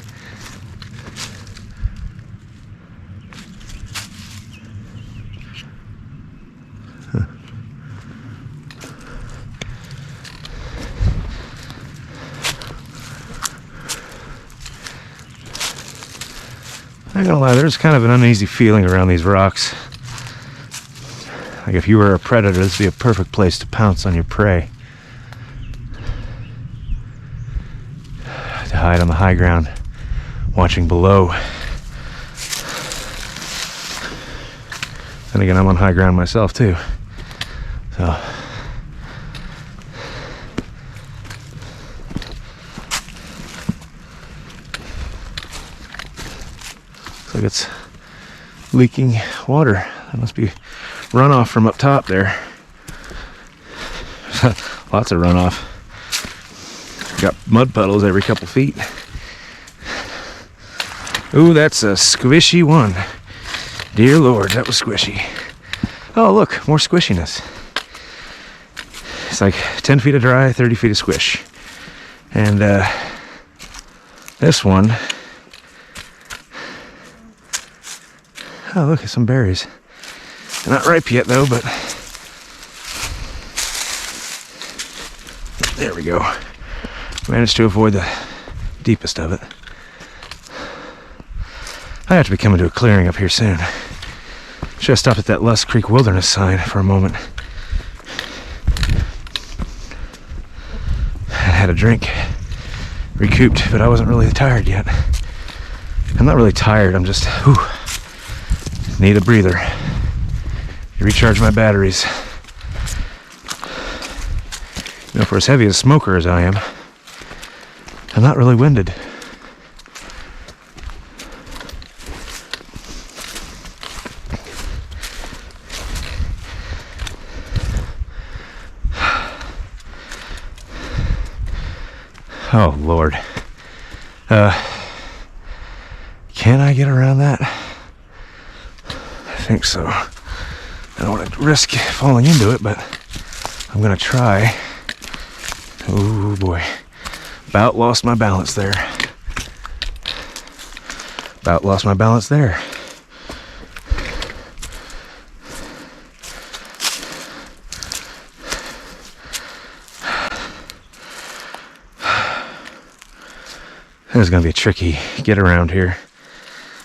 I'm not gonna lie, there's kind of an uneasy feeling around these rocks. Like if you were a predator, this would be a perfect place to pounce on your prey. To hide on the high ground, watching below. Then again, I'm on high ground myself too. So looks like it's leaking water. That must be runoff from up top there. Lots of runoff. Got mud puddles every couple feet. Ooh, that's a squishy one. Dear Lord, that was squishy. Oh, look, more squishiness. It's like 10 feet of dry, 30 feet of squish. And this one. Oh, look at some berries. They're not ripe yet, though, but there we go. Managed to avoid the deepest of it. I have to be coming to a clearing up here soon. Should have stopped at that Lusk Creek Wilderness sign for a moment. I had a drink, recouped, but I wasn't really tired yet. I'm not really tired, I'm just, need a breather. Recharge my batteries. You know, for as heavy a smoker as I am, I'm not really winded. Oh, Lord. Can I get around that? I think so. I don't want to risk falling into it, but I'm going to try. Oh, boy. About lost my balance there. About lost my balance there. This is going to be a tricky get around here.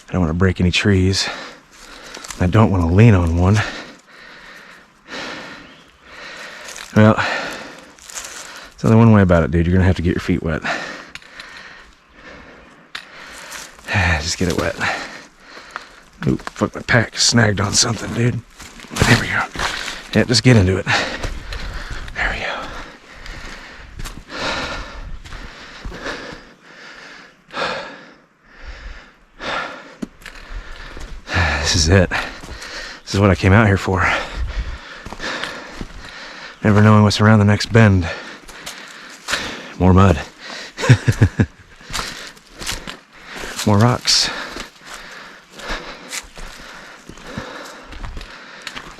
I don't want to break any trees. I don't want to lean on one. Well, there's only one way about it, dude. You're going to have to get your feet wet. Just get it wet. Ooh, fuck, my pack snagged on something, dude. There we go. Yeah, just get into it. There we go. This is it. This is what I came out here for. Never knowing what's around the next bend. More mud. More rocks.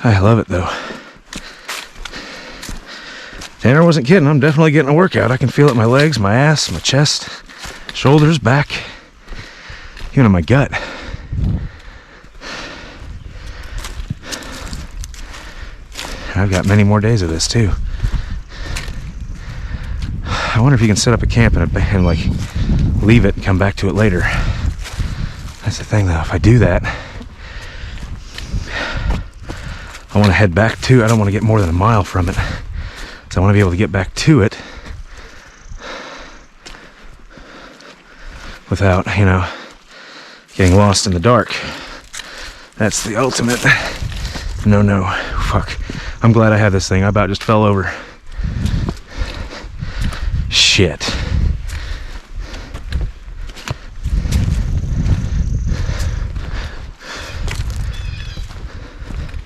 I love it though. Tanner wasn't kidding. I'm definitely getting a workout. I can feel it in my legs, my ass, my chest, shoulders, back, even in my gut. I've got many more days of this too. I wonder if you can set up a camp and like leave it and come back to it later. That's the thing though, if I do that, I want to head back to, I don't want to get more than a mile from it. So I want to be able to get back to it without, you know, getting lost in the dark. That's the ultimate. No. Fuck. I'm glad I have this thing. I about just fell over. Shit.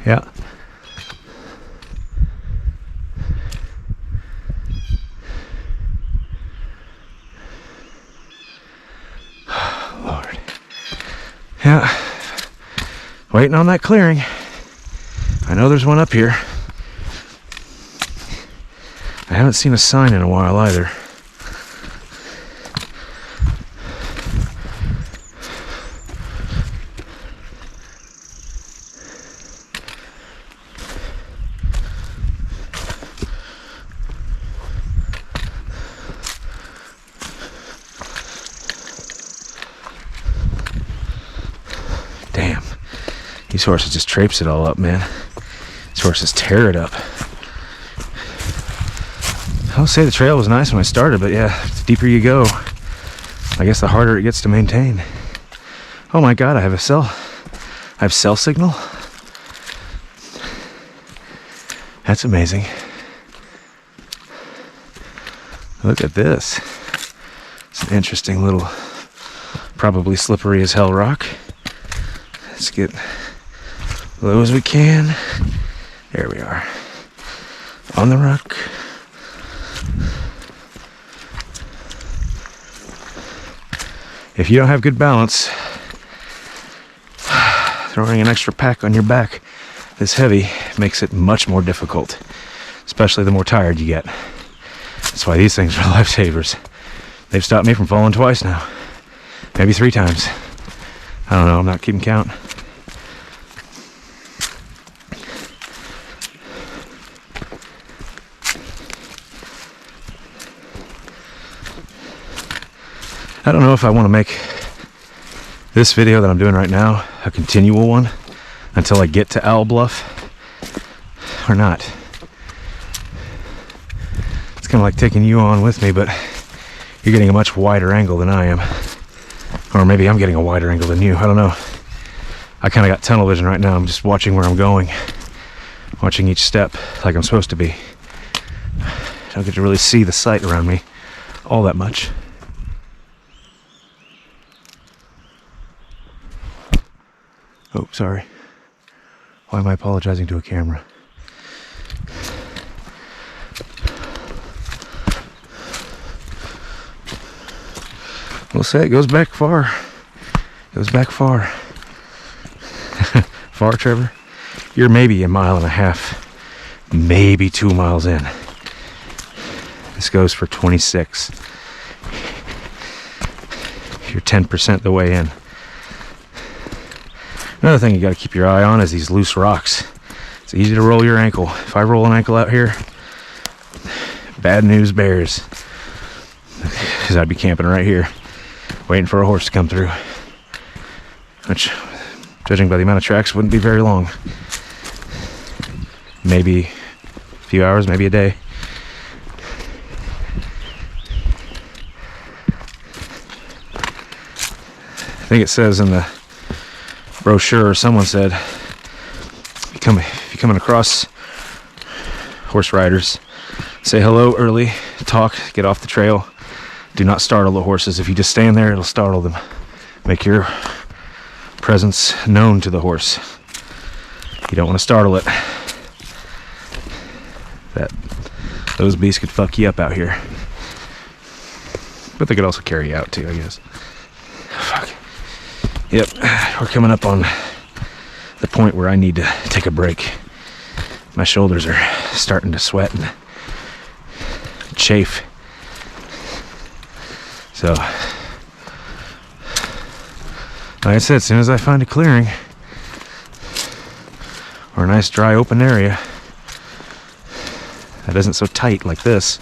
Yeah. Lord. Yeah. Waiting on that clearing. I know there's one up here. I haven't seen a sign in a while either. Damn. These horses just traipse it all up, man. These horses tear it up. I'll say the trail was nice when I started, but yeah, the deeper you go, I guess the harder it gets to maintain. Oh my God, I have cell signal. That's amazing. Look at this. It's an interesting little, probably slippery as hell rock. Let's get low as we can. There we are. On the rock. If you don't have good balance, throwing an extra pack on your back this heavy makes it much more difficult, especially the more tired you get. That's why these things are lifesavers. They've stopped me from falling twice now, maybe 3 times. I don't know, I'm not keeping count. I don't know if I want to make this video that I'm doing right now a continual one until I get to Owl Bluff or not. It's kind of like taking you on with me, but you're getting a much wider angle than I am. Or maybe I'm getting a wider angle than you, I don't know. I kind of got tunnel vision right now. I'm just watching where I'm going, watching each step like I'm supposed to be. I don't get to really see the sight around me all that much. Oh, sorry. Why am I apologizing to a camera? We'll say it goes back far. Goes back far. Far, Trevor? You're maybe 1.5 miles, maybe 2 miles in. This goes for 26. You're 10% the way in. Another thing you got to keep your eye on is these loose rocks. It's easy to roll your ankle. If I roll an ankle out here, bad news bears. Because I'd be camping right here, waiting for a horse to come through. Which, judging by the amount of tracks, wouldn't be very long. Maybe a few hours, maybe a day. I think it says in the brochure, someone said, if you're coming across horse riders, say hello early, talk, get off the trail. Do not startle the horses. If you just stand there, it'll startle them. Make your presence known to the horse. You don't want to startle it. Those beasts could fuck you up out here. But they could also carry you out too, I guess. Fuck. Yep, we're coming up on the point where I need to take a break. My shoulders are starting to sweat and chafe. So, like I said, as soon as I find a clearing or a nice dry open area that isn't so tight like this,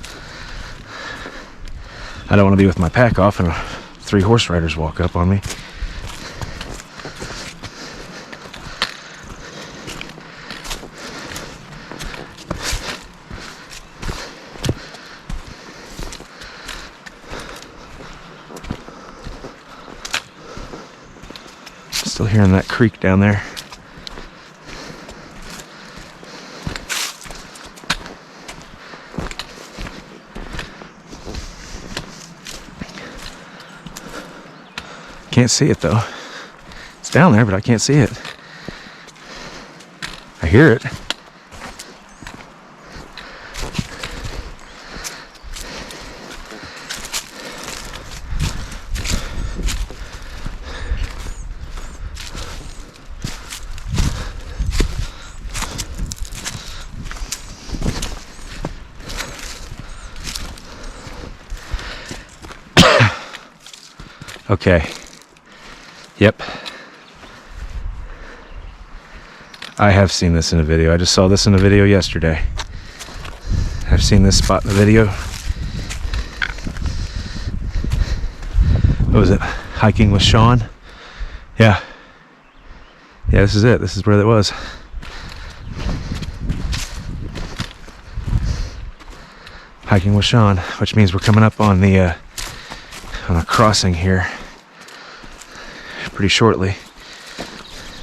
I don't want to be with my pack off and 3 horse riders walk up on me. Still hearing that creek down there. Can't see it though. It's down there, but I can't see it. I hear it. Okay. Yep. I have seen this in a video. I just saw this in a video yesterday. I've seen this spot in the video. What was it? Hiking with Sean? Yeah. Yeah, this is it. This is where it was. Hiking with Sean, which means we're coming up on the on a crossing here pretty shortly.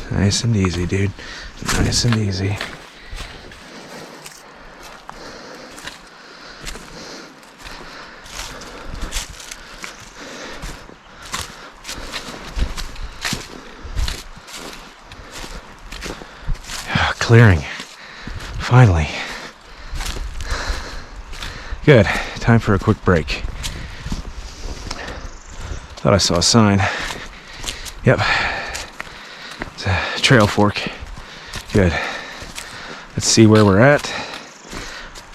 Nice and easy, dude. Nice and easy. Clearing. Finally. Good. Time for a quick break. Thought I saw a sign. Yep. It's a trail fork. Good. Let's see where we're at.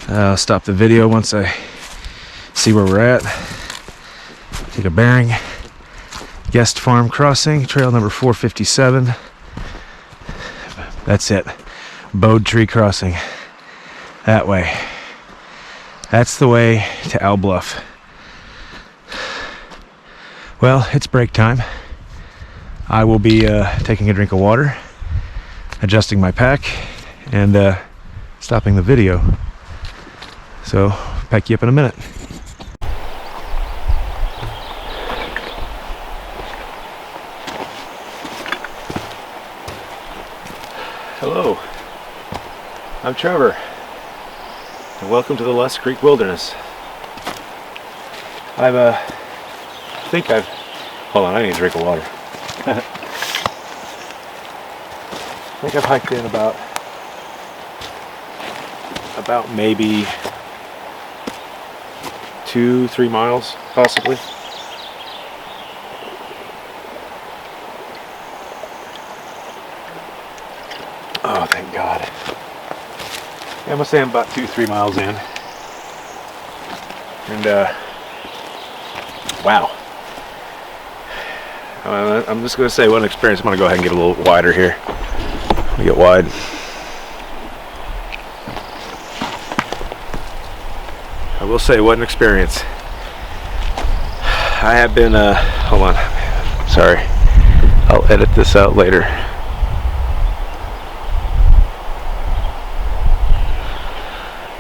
I'll stop the video once I see where we're at. Take a bearing. Guest Farm Crossing, trail number 457. That's it. Bode Tree Crossing. That way. That's the way to Owl Bluff. Well, it's break time. I will be taking a drink of water, adjusting my pack, and stopping the video. So, pack you up in a minute. Hello, I'm Trevor, and welcome to the Lusk Creek Wilderness. Hold on, I need a drink of water. I think I've hiked in about maybe 2-3 miles, possibly. Oh, thank God. Yeah, I'm gonna say I'm about 2-3 miles in. And, wow. I'm just gonna say what an experience. I'm gonna go ahead and get a little wider here. Let me get wide. I will say what an experience. I have been, hold on. Sorry. I'll edit this out later.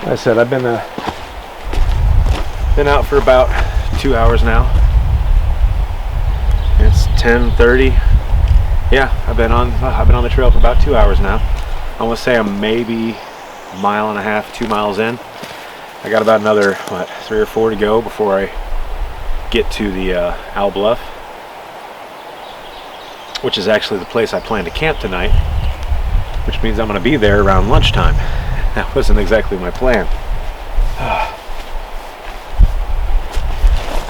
Like I said, I've been out for about 2 hours now. It's 10:30. Yeah, I've been on the trail for about 2 hours now. I want to say I'm maybe a mile and a half, 2 miles in. I got about another 3 or 4 to go before I get to the Owl Bluff, which is actually the place I plan to camp tonight, which means I'm going to be there around lunchtime. That wasn't exactly my plan.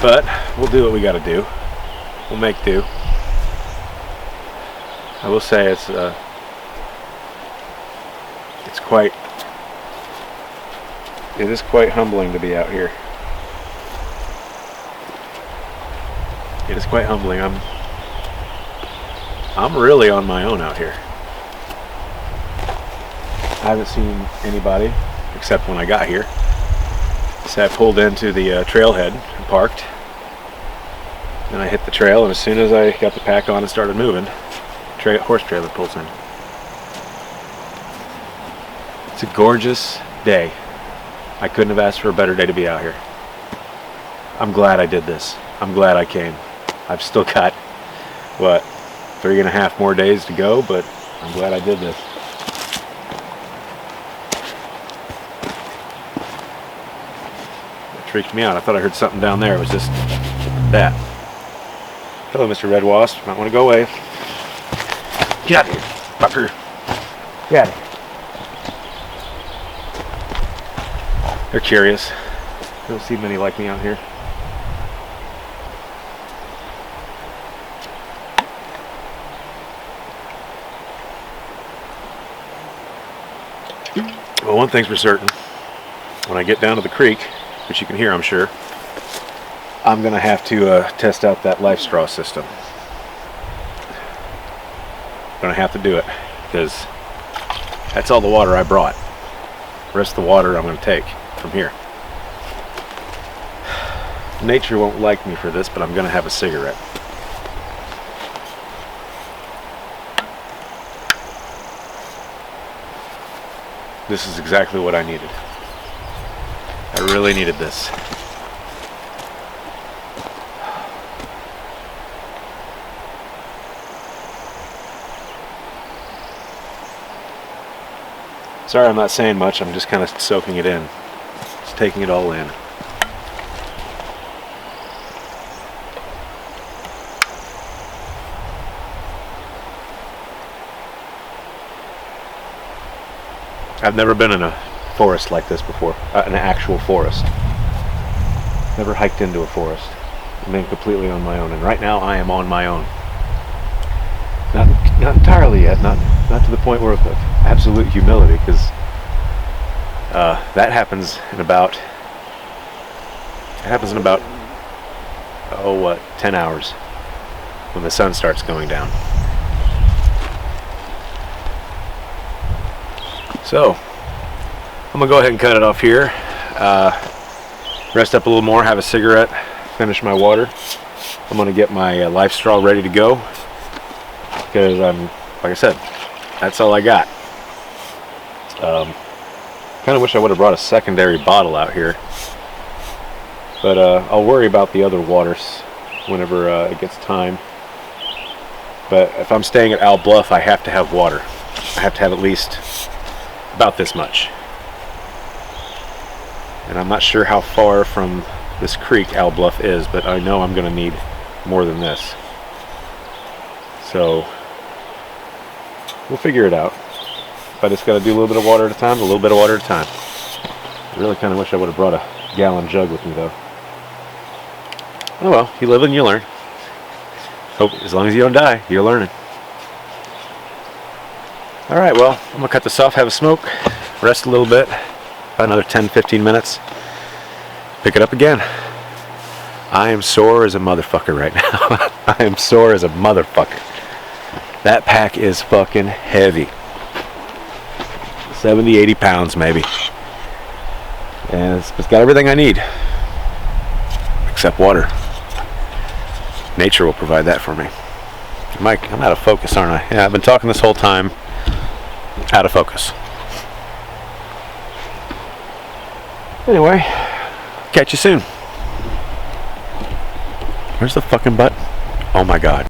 But we'll do what we got to do. We'll make do. I will say it is quite humbling to be out here. It is quite humbling. I'm really on my own out here. I haven't seen anybody except when I got here. So I pulled into the trailhead and parked. Then I hit the trail, and as soon as I got the pack on and started moving, horse trailer pulls in. It's a gorgeous day. I couldn't have asked for a better day to be out here. I'm glad I did this. I'm glad I came. I've still got, 3.5 more days to go, but I'm glad I did this. It freaked me out. I thought I heard something down there. It was just that. Hello, Mr. Red Wasp. Might want to go away. Get out of here, fucker. Get out of here. They're curious. I don't see many like me out here. Well, one thing's for certain. When I get down to the creek, which you can hear, I'm sure, I'm gonna have to test out that life straw system. Gonna have to do it because that's all the water I brought. The rest of the water I'm gonna take from here. Nature won't like me for this, but I'm gonna have a cigarette. This is exactly what I needed. I really needed this. Sorry I'm not saying much, I'm just kind of soaking it in. Just taking it all in. I've never been in a forest like this before, an actual forest. Never hiked into a forest. I've been completely on my own, and right now I am on my own. Not entirely yet, not to the point where of absolute humility, because that happens in about 10 hours when the sun starts going down. So I'm gonna go ahead and cut it off here, rest up a little more, have a cigarette, finish my water. I'm gonna get my life straw ready to go, because like I said, that's all I got. Kind of wish I would have brought a secondary bottle out here, but I'll worry about the other waters whenever it gets time. But if I'm staying at Owl Bluff, I have to have water. I have to have at least about this much. And I'm not sure how far from this creek Owl Bluff is, but I know I'm going to need more than this. So we'll figure it out. I just got to do a little bit of water at a time, a little bit of water at a time. I really kind of wish I would have brought a gallon jug with me, though. Oh well, you live and you learn. Hope as long as you don't die, you're learning. Alright, well, I'm going to cut this off, have a smoke, rest a little bit, about another 10-15 minutes, pick it up again. I am sore as a motherfucker right now. I am sore as a motherfucker. That pack is fucking heavy. 70-80 pounds maybe. And it's got everything I need. Except water. Nature will provide that for me. Mike, I'm out of focus, aren't I? Yeah, I've been talking this whole time. Out of focus. Anyway, catch you soon. Where's the fucking butt? Oh my god.